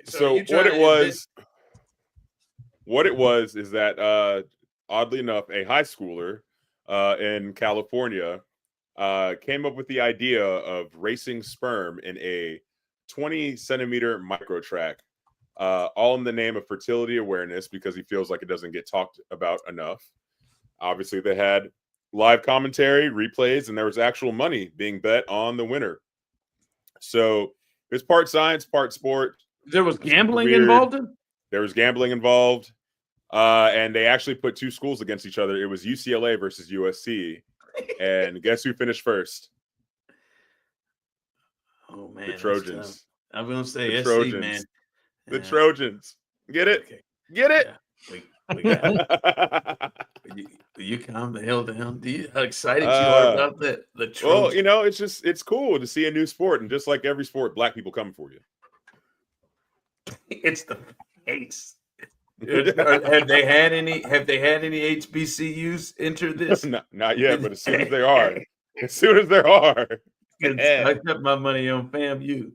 Speaker 2: So what it was is that oddly enough, a high schooler in California came up with the idea of racing sperm in a 20-centimeter micro track, all in the name of fertility awareness because he feels like it doesn't get talked about enough. Obviously, they had live commentary, replays, and there was actual money being bet on the winner. So it's part science, part sport.
Speaker 1: There was gambling involved in?
Speaker 2: There was gambling involved. And they actually put two schools against each other. It was UCLA versus USC. And guess who finished first?
Speaker 1: Oh, man.
Speaker 2: The Trojans.
Speaker 1: I'm going to say
Speaker 2: the
Speaker 1: SC,
Speaker 2: Trojans.
Speaker 1: man.
Speaker 2: The Trojans. Get it?
Speaker 1: Okay.
Speaker 2: Get it?
Speaker 1: Yeah. We got it. Will you calm the hell down? How excited you are about that? The Trojans.
Speaker 2: Well, it's cool to see a new sport. And just like every sport, black people come for you.
Speaker 1: It's the face. Have they had any HBCUs enter this?
Speaker 2: Not yet, but as soon as they are, As soon as there are.
Speaker 1: I got my money on FAMU.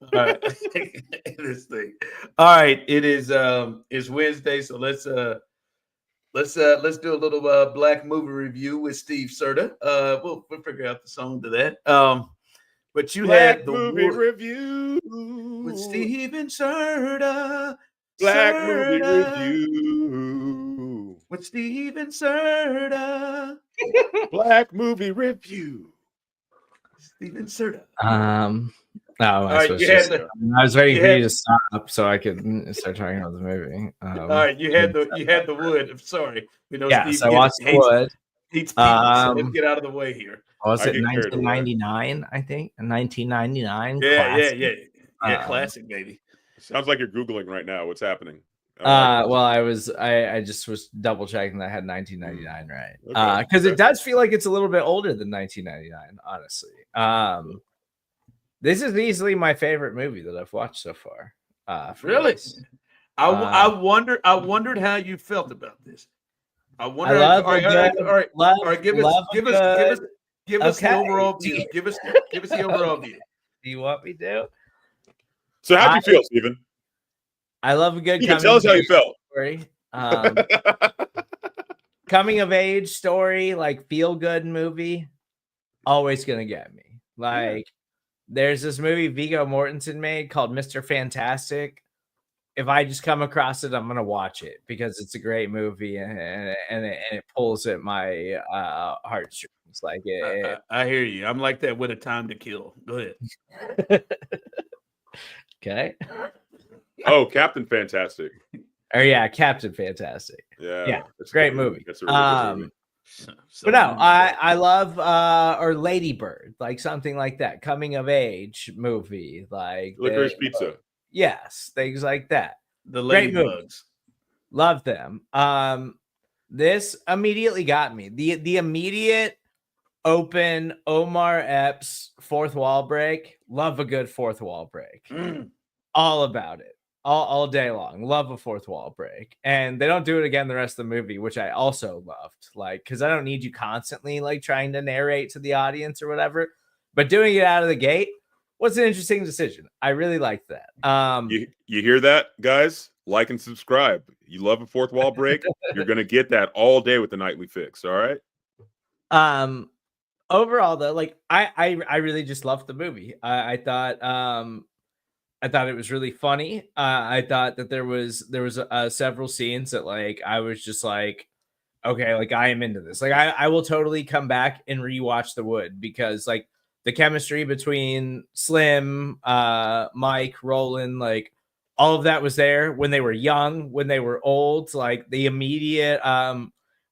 Speaker 1: All right. This thing. All right. It is it's Wednesday, so let's do a little black movie review with Steve Serda. We'll figure out the song to that. But you
Speaker 2: Black
Speaker 1: had the
Speaker 2: movie review
Speaker 1: with Steven Serda.
Speaker 2: Black movie
Speaker 1: Serda.
Speaker 2: review
Speaker 1: With Steven Serda.
Speaker 2: Black movie review.
Speaker 1: Steven Serda.
Speaker 3: I was waiting for you to stop so I could start talking about the movie.
Speaker 1: All right, you had the wood. I'm sorry. We know
Speaker 3: yeah,
Speaker 1: Steve
Speaker 3: so I watched the wood.
Speaker 1: Hates people, so let's get out of the way here.
Speaker 3: Was it 1999? I think 1999.
Speaker 1: Yeah. Classic, baby.
Speaker 2: Sounds like you're Googling right now. What's happening?
Speaker 3: Well, I just was double checking that I had 1999 right. Because it does feel like it's a little bit older than 1999, honestly. This is easily my favorite movie that I've watched so far.
Speaker 1: Really? I wondered how you felt about this. I wonder. All right. Give us the overall view. Give us the overall view.
Speaker 3: Do you want me to?
Speaker 2: So how'd you feel, Steven?
Speaker 3: I love a good.
Speaker 2: You can tell us how you felt.
Speaker 3: Story. Coming of age story, like feel good movie, always gonna get me. Like, there's this movie Viggo Mortensen made called Mr. Fantastic. If I just come across it, I'm gonna watch it because it's a great movie and it pulls at my heartstrings. Like
Speaker 1: I hear you. I'm like that with A Time to Kill. Go ahead.
Speaker 3: Okay.
Speaker 2: Oh, Captain Fantastic.
Speaker 3: Oh yeah, Captain Fantastic.
Speaker 2: Yeah,
Speaker 3: it's a great movie.
Speaker 2: That's a really good movie.
Speaker 3: But no, I love or Lady Bird, like something like that, coming of age movie, like
Speaker 2: Licorice Pizza.
Speaker 3: Yes, things like that.
Speaker 1: The Ladybugs.
Speaker 3: Love them. This immediately got me. The immediate open Omar Epps fourth wall break. Love a good fourth wall break. All about it. All day long. Love a fourth wall break. And they don't do it again the rest of the movie, which I also loved. Like, because I don't need you constantly like trying to narrate to the audience or whatever. But doing it out of the gate was an interesting decision. I really liked that.
Speaker 2: You hear that, guys? Like and subscribe. You love a fourth wall break? You're gonna get that all day with the Nightly Fix, all right?
Speaker 3: Overall though, like I really just loved the movie. I thought it was really funny. I thought that there was several scenes that like I was just like, okay, like I am into this. Like I will totally come back and rewatch The Wood because like the chemistry between Slim, Mike, Roland, like all of that was there when they were young, when they were old. Like the immediate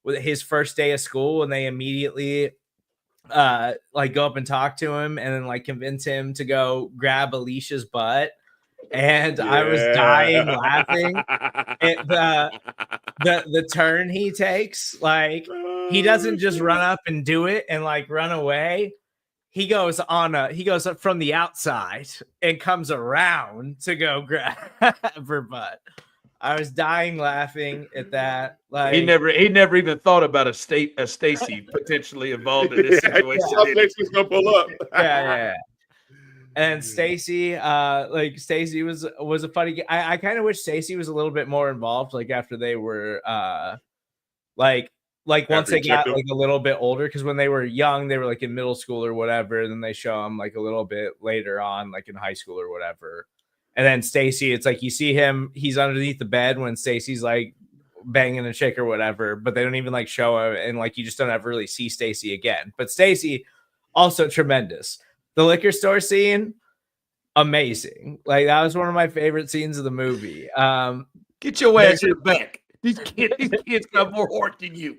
Speaker 3: with his first day of school, and they immediately like go up and talk to him and then like convince him to go grab Alicia's butt. And I was dying laughing at the turn he takes. Like he doesn't just run up and do it and like run away. He goes up from the outside and comes around to go grab her butt. I was dying laughing at that. Like
Speaker 1: he never even thought about a Stacy potentially involved in this situation.
Speaker 2: Stacy's gonna pull up.
Speaker 3: Yeah. And Stacy, like Stacy was a funny. I kind of wish Stacy was a little bit more involved. Like after they were, like once they got like a little bit older, because when they were young, they were like in middle school or whatever. And then they show them like a little bit later on, like in high school or whatever. And then Stacy, it's like you see him, he's underneath the bed when Stacy's like banging a chick or whatever, but they don't even like show him, and like you just don't ever really see Stacy again. But Stacy, also tremendous. The liquor store scene, amazing. Like that was one of my favorite scenes of the movie.
Speaker 1: Get your ass in the back. These kids got more heart than you.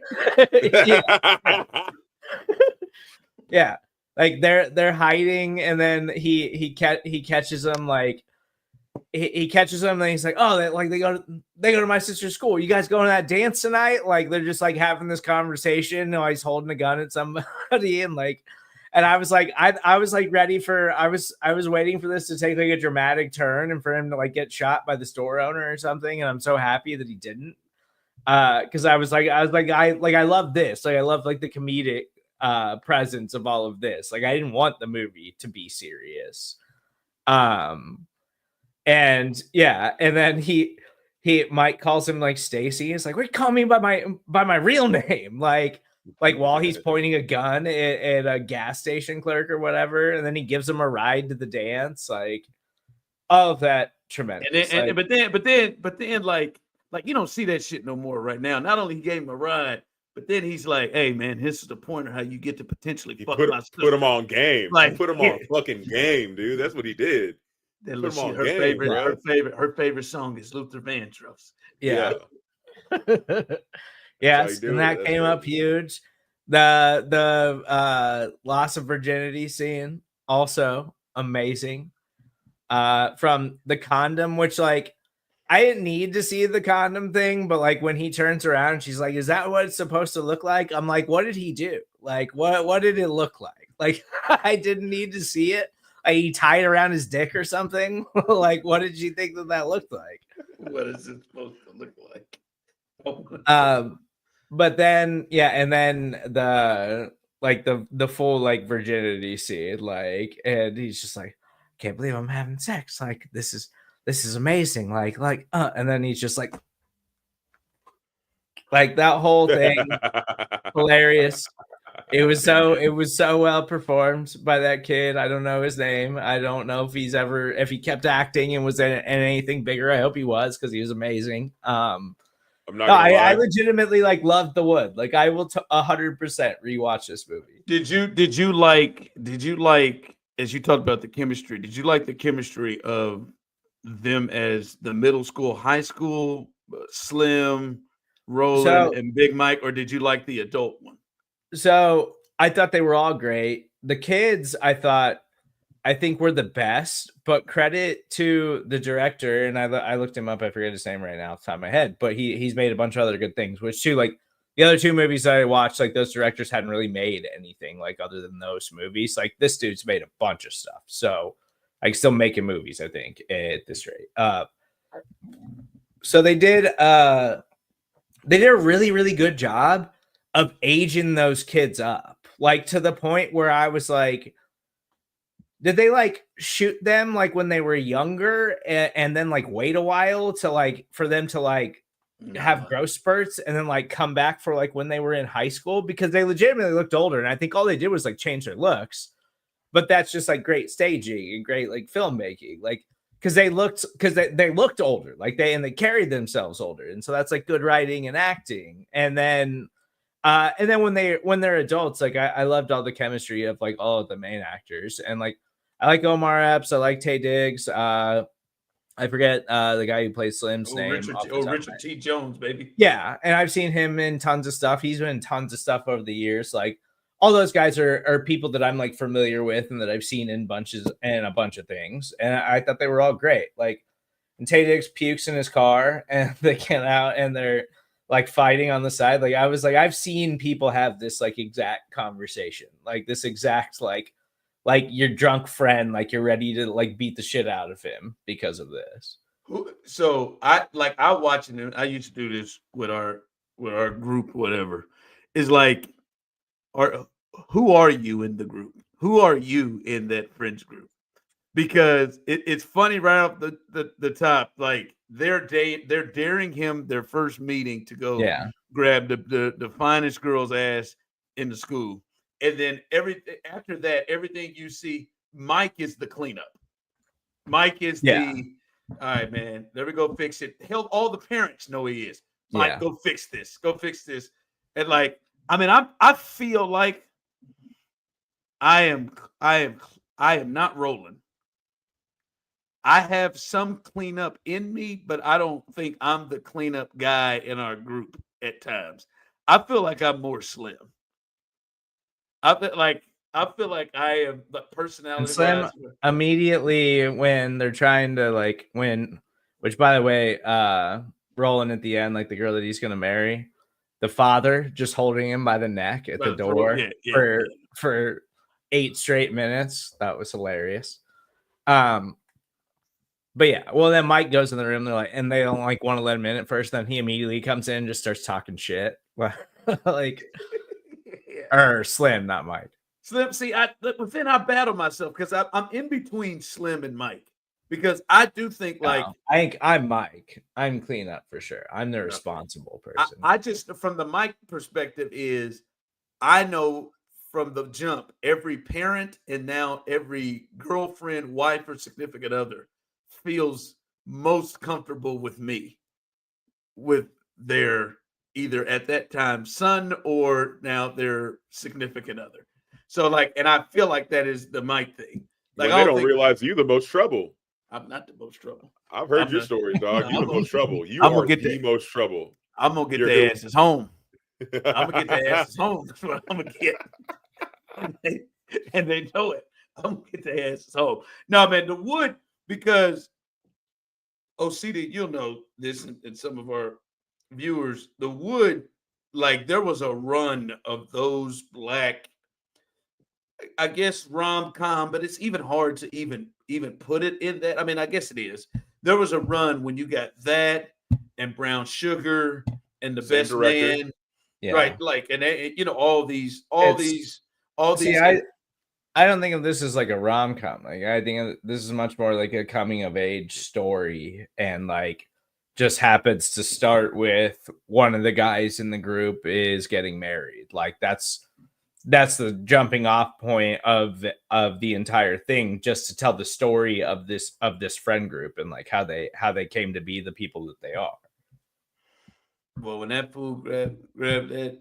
Speaker 3: Yeah. Like they're hiding, and then he catches them. Like he catches them, and he's like, "Oh, they go to my sister's school. You guys going to that dance tonight?" Like they're just like having this conversation. And he's holding a gun at somebody, and like, and I was like, I was like ready for. I was waiting for this to take like a dramatic turn and for him to like get shot by the store owner or something. And I'm so happy that he didn't, because I love this. Like I love like the comedic presence of all of this. Like I didn't want the movie to be serious. And yeah, and then Mike calls him like Stacy. He's like, "What, call me by my real name?" Like while he's pointing a gun at a gas station clerk or whatever, and then he gives him a ride to the dance. Like all of that, tremendous.
Speaker 1: But then like you don't see that shit no more right now. Not only he gave him a ride, but then he's like, "Hey man, this is the pointer how you get to potentially fuck my sister."
Speaker 2: Put him on game.
Speaker 1: Like,
Speaker 2: put him on fucking game, dude. That's what he did.
Speaker 1: Then her favorite song is Luther Vandross.
Speaker 3: Yeah. Yes, and that came up huge. The loss of virginity scene also amazing. From the condom, which like I didn't need to see the condom thing, but like when he turns around and she's like, "Is that what it's supposed to look like?" I'm like, what did he do? Like what did it look like? Like I didn't need to see it. He tied around his dick or something. Like, what did you think that looked like?
Speaker 1: What is it supposed to look like?
Speaker 3: But then, yeah, and then the full like virginity scene, like, and he's just like, "Can't believe I'm having sex. Like, this is amazing. Like, and then he's just like that whole thing, hilarious. It was so well performed by that kid. I don't know his name. I don't know if he kept acting and was in anything bigger. I hope he was, because he was amazing. I legitimately like loved The Wood. Like I will 100% rewatch this movie.
Speaker 1: Did you like as you talked about the chemistry? Did you like the chemistry of them as the middle school, high school, Slim, Roland, and Big Mike, or did you like the adult one?
Speaker 3: So I thought they were all great. The kids, I think were the best, but credit to the director. And I looked him up. I forget his name right now off the top of my head, but he's made a bunch of other good things, which too, like the other two movies that I watched, like those directors hadn't really made anything like other than those movies. Like this dude's made a bunch of stuff. So like still making movies, I think, at this rate. So they did a really, really good job of aging those kids up, like to the point where I was like, did they like shoot them like when they were younger and then like wait a while to like for them to like have growth spurts and then like come back for like when they were in high school? Because they legitimately looked older, and I think all they did was like change their looks. But that's just like great staging and great like filmmaking, like because they looked older, like they carried themselves older, and so that's like good writing and acting. And then when they're adults, like I loved all the chemistry of like all of the main actors, and like I like Omar Epps, I like Taye Diggs. I forget the guy who plays Slim's name.
Speaker 1: Richard T. Jones, baby.
Speaker 3: Yeah, and I've seen him in tons of stuff. He's been in tons of stuff over the years. Like all those guys are people that I'm like familiar with and that I've seen in bunches and a bunch of things. And I thought they were all great. Like, and Taye Diggs pukes in his car, and they get out and they're like fighting on the side. Like I was like, I've seen people have this like exact conversation, like this exact like your drunk friend, like you're ready to like beat the shit out of him because of this.
Speaker 1: So I watching it. I used to do this with our group, whatever. Is like, who are you in the group? Who are you in that friends group? Because it's funny right off the top. Like they're daring him their first meeting to go grab the finest girl's ass in the school. And then after that, everything you see, Mike is the cleanup. Mike is all right, man, there we go, fix it. Hell, all the parents know he is. Mike, go fix this. Go fix this. And like, I mean, I feel like I am not rolling. I have some cleanup in me, but I don't think I'm the cleanup guy in our group at times. I feel like I'm more Slim. I feel like I am the personality.
Speaker 3: And Slim immediately when they're trying to like which by the way, Roland at the end, like the girl that he's gonna marry, the father just holding him by the neck at the door for 8 straight minutes. That was hilarious. But yeah, well then Mike goes in the room. They're like, and they don't like want to let him in at first. Then he immediately comes in and just starts talking shit. Like, Or Slim, not Mike.
Speaker 1: Slim, see, but then I battle myself because I'm in between Slim and Mike because I do think like
Speaker 3: I'm Mike. I'm clean up for sure. I'm the responsible person.
Speaker 1: I just from the Mike perspective is I know from the jump every parent and now every girlfriend, wife, or significant other feels most comfortable with me, with their either at that time son or now their significant other. So like, and I feel like that is the Mike thing. Like
Speaker 2: when they don't realize you the most trouble.
Speaker 1: I'm not the most trouble.
Speaker 2: I've heard your stories, dog. You the most trouble. You
Speaker 1: I'm
Speaker 2: are the most trouble.
Speaker 1: I'm gonna get their asses home. I'm gonna get their asses home. That's what I'm gonna get. And they know it. I'm gonna get their asses home. No, man, the wood, because Osita, you'll know this, and some of our viewers, the wood, like there was a run of those black, I guess rom-com, but it's even hard to even put it in that. I mean, I guess it is. There was a run when you got that and Brown Sugar and The Best Man, right? Like, and you know, all these.
Speaker 3: See, I don't think of this as like a rom-com. Like, I think this is much more like a coming of age story, and like just happens to start with one of the guys in the group is getting married. Like that's the jumping off point of the entire thing, just to tell the story of this friend group and like how they came to be the people that they are.
Speaker 1: Well, when that fool grabbed that,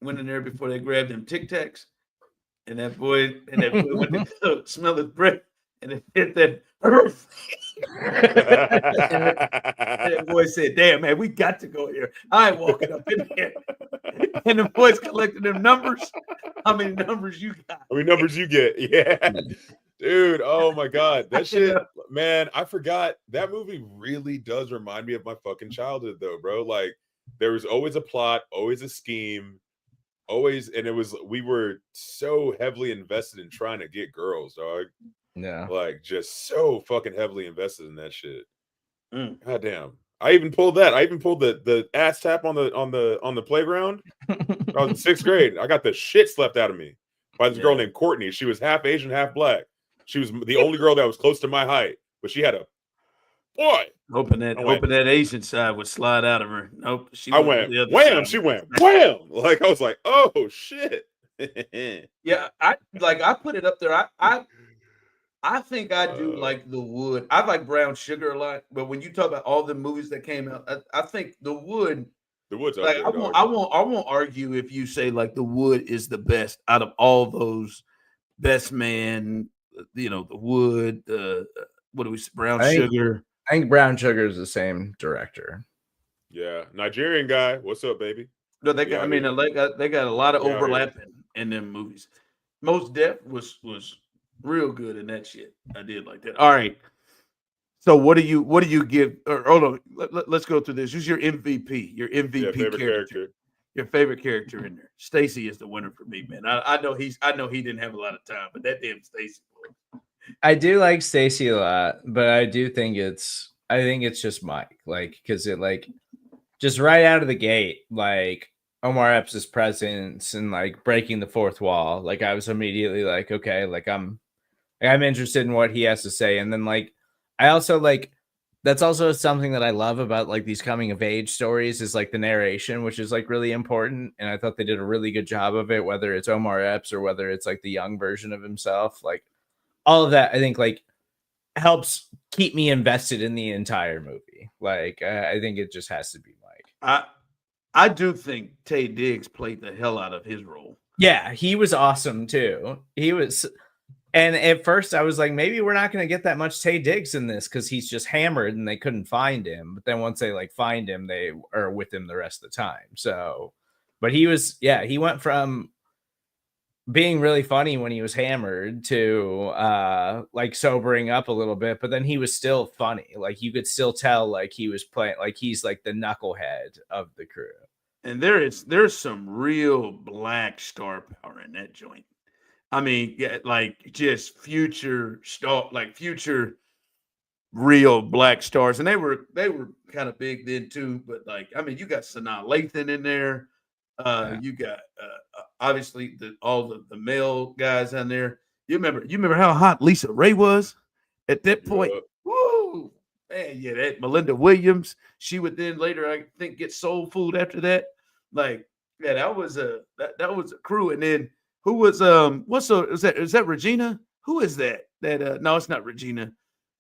Speaker 1: went in there before they grabbed them Tic Tacs, and that boy went to smell his breath, and it hit that. And that boy said, "Damn, man, we got to go here. I ain't walking up in there." And the boys collected them numbers. How many numbers you got?
Speaker 2: How many numbers you get? Yeah. Dude, oh my God. That shit, man, I forgot. That movie really does remind me of my fucking childhood, though, bro. Like, there was always a plot, always a scheme, always, and we were so heavily invested in trying to get girls, dog.
Speaker 3: Yeah.
Speaker 2: Like, just so fucking heavily invested in that shit. God damn. I even pulled that. I even pulled the ass tap on the playground. I was in 6th grade. I got the shit slapped out of me by this girl named Courtney. She was half Asian, half black. She was the only girl that was close to my height, but she had a boy.
Speaker 1: Hoping that Asian side would slide out of her. Nope.
Speaker 2: I went wham. She went wham. Like I was like, oh shit.
Speaker 1: Yeah, I put it up there. I think I do like The Wood. I like Brown Sugar a lot, but when you talk about all the movies that came out, I think The Wood's
Speaker 2: like
Speaker 1: up there, I won't argue if you say like The Wood is the best out of all those. Best Man, you know, The Wood, Brown Sugar.
Speaker 3: I think Brown Sugar is the same director.
Speaker 2: Yeah, Nigerian guy. What's up, baby?
Speaker 1: No, they got. They got a lot of overlapping in them movies. Most Def was real good in that shit. I did like that. All right. So what do you give? Or hold on. Let's go through this. Who's your MVP? Your MVP character. Your favorite character in there. Stacy is the winner for me, man. I know he didn't have a lot of time, but that damn Stacy.
Speaker 3: I do like Stacy a lot, but I think it's just Mike. Like, because it like just right out of the gate, like Omar Epps' presence and like breaking the fourth wall. Like I was immediately like, okay, like I'm interested in what he has to say. And then like I also like that's also something that I love about like these coming of age stories is like the narration, which is like really important. And I thought they did a really good job of it, whether it's Omar Epps or whether it's like the young version of himself. Like all of that, I think like helps keep me invested in the entire movie. Like I think it just has to be Mike.
Speaker 1: I do think Tay Diggs played the hell out of his role.
Speaker 3: Yeah, he was awesome too. He was. And at first I was like, maybe we're not going to get that much Tay Diggs in this because he's just hammered and they couldn't find him. But then once they like find him, they are with him the rest of the time. So, but he went from being really funny when he was hammered to like sobering up a little bit. But then he was still funny. Like you could still tell like he was playing, like he's like the knucklehead of the crew.
Speaker 1: And there's some real black star power in that joint. I mean, yeah, like just future real black stars, and they were kind of big then too. But like, I mean, you got Sanaa Lathan in there, You got obviously all the male guys on there. You remember how hot Lisa Ray was at that point?
Speaker 2: Yeah.
Speaker 1: Woo! Man, yeah, that Melinda Williams. She would then later, I think, get soul food after that. Like, yeah, that was a crew. And then who was is that Regina? Who is that? No, it's not Regina.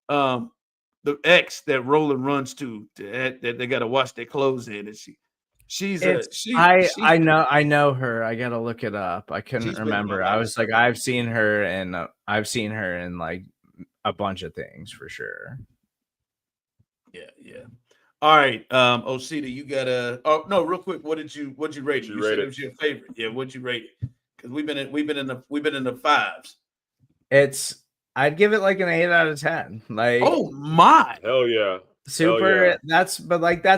Speaker 1: The ex that Roland runs to that they got to wash their clothes in, and
Speaker 3: I know her. I gotta look it up. I couldn't remember. I was like, I've seen her in like a bunch of things for sure.
Speaker 1: Yeah. All right, Osita, you got a. Oh no, real quick, what did you rate it? You said it was your favorite. Yeah, what'd you rate it? Because we've been in the fives.
Speaker 3: I'd give it like an 8 out of 10. Like,
Speaker 1: oh my,
Speaker 2: hell yeah.
Speaker 3: Super.
Speaker 2: Yeah.
Speaker 3: That's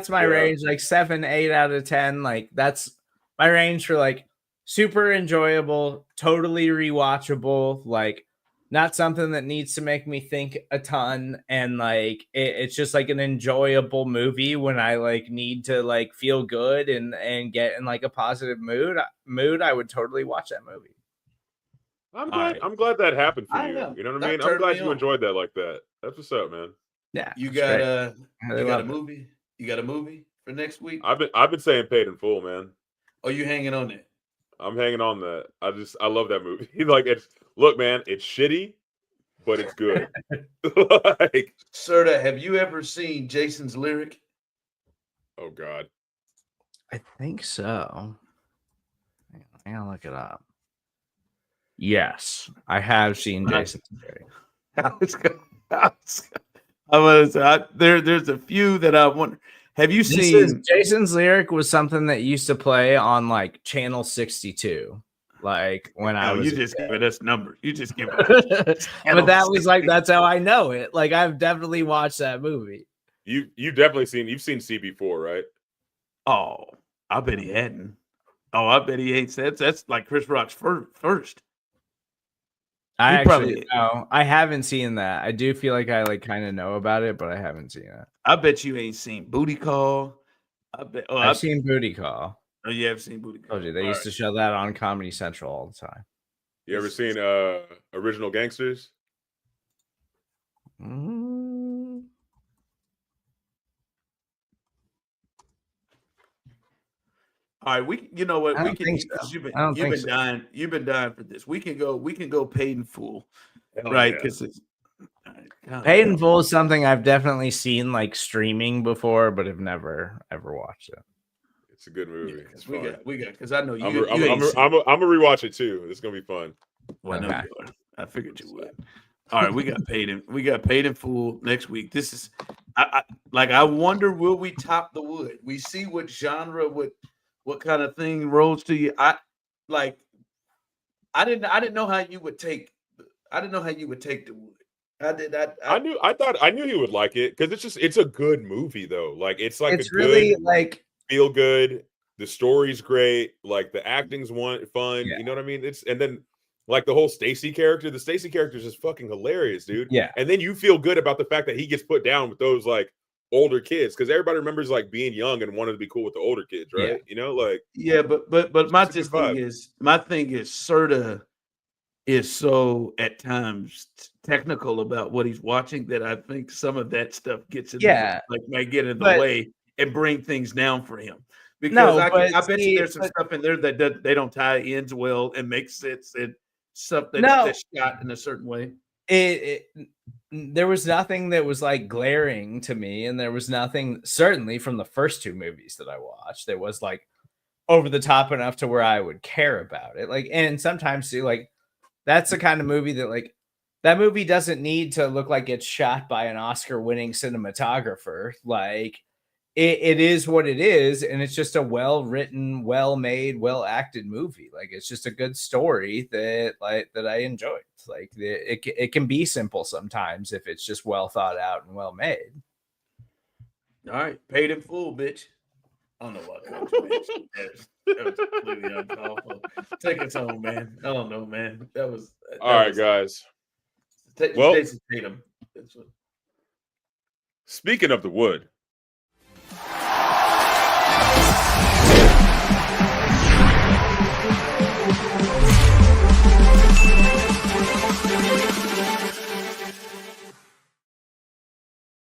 Speaker 3: my range, like 7, 8 out of 10. Like that's my range for like super enjoyable, totally rewatchable, like not something that needs to make me think a ton, and like it's just like an enjoyable movie when I like need to like feel good and get in like a positive mood. I would totally watch that movie.
Speaker 2: I'm glad that happened for you.
Speaker 1: Know.
Speaker 2: You know what I mean? I'm glad you enjoyed that like that. That's what's up, man.
Speaker 3: Yeah.
Speaker 1: You got a movie? You got a movie for next week?
Speaker 2: I've been saying Paid in Full, man.
Speaker 1: Oh, you hanging on that?
Speaker 2: I'm hanging on that. I love that movie. Like, look, man, it's shitty, but it's good. Like,
Speaker 1: Serda, have you ever seen Jason's Lyric?
Speaker 2: Oh God.
Speaker 3: I think so. I'm gonna look it up. Yes, I have seen Jason's Lyric.
Speaker 1: There's a few that I wonder. Have you seen
Speaker 3: Jason's Lyric? Was something that used to play on like channel 62, like when I was.
Speaker 1: You just giving us numbers. You just giving us.
Speaker 3: But that was like that's how I know it. Like I've definitely watched that movie.
Speaker 2: You've seen CB4, right?
Speaker 1: Oh, I bet he hadn't. Oh, I bet he ain't. That's like Chris Rock's first.
Speaker 3: I haven't seen that. I do feel like I like kind of know about it, but I haven't seen it.
Speaker 1: I bet you ain't seen Booty Call.
Speaker 3: I've seen Booty Call.
Speaker 1: Oh, you have seen Booty Call.
Speaker 3: Oh, dude, they used to show that on Comedy Central all the time.
Speaker 2: You ever seen Original Gangsters?
Speaker 1: All right, you know what? We can.
Speaker 3: So.
Speaker 1: You've been dying for this. We can go Paid in Full, right? Because it's
Speaker 3: Paid in Full is something I've definitely seen like streaming before, but have never ever watched it.
Speaker 2: It's a good movie.
Speaker 1: Yeah, we got because I know you.
Speaker 2: I'm gonna rewatch it too. It's gonna be fun.
Speaker 1: Well, okay. I figured you would. All right, we got Paid in Full next week. This is, I wonder, will we top the Wood? We see what genre what kind of thing rolls to you. I didn't know how you would take. I didn't know how you would take the Wood. I
Speaker 2: knew he would like it because it's a good movie though. Like it's
Speaker 3: really good, like
Speaker 2: feel good. The story's great. Like the acting's fun.
Speaker 3: Yeah.
Speaker 2: You know what I mean? And then like the whole Stacy character. The Stacy character is just fucking hilarious, dude.
Speaker 3: Yeah.
Speaker 2: And then you feel good about the fact that he gets put down with those like older kids because everybody remembers like being young and wanted to be cool with the older kids, right?
Speaker 3: Yeah.
Speaker 2: You know, like
Speaker 1: but my thing is Serda is so at times technical about what he's watching that I think some of that stuff gets in might get in the way and bring things down for him. Because I bet you there's some stuff in there that they don't tie ends well and make sense and stuff that's shot in a certain way.
Speaker 3: There was nothing that was like glaring to me, and there was nothing certainly from the first two movies that I watched that was like over the top enough to where I would care about it. Like, and sometimes too, like that's the kind of movie that like that movie doesn't need to look like it's shot by an Oscar-winning cinematographer. Like it is what it is, and it's just a well-written, well-made, well-acted movie. Like it's just a good story that I enjoyed. Like it can be simple sometimes if it's just well thought out and well made.
Speaker 1: All right, Paid in Full, bitch. I don't know what coach, that was completely uncalled for. Take us home, man. I don't know, man. All right,
Speaker 2: guys.
Speaker 1: Jason Tatum.
Speaker 2: Speaking of the Wood.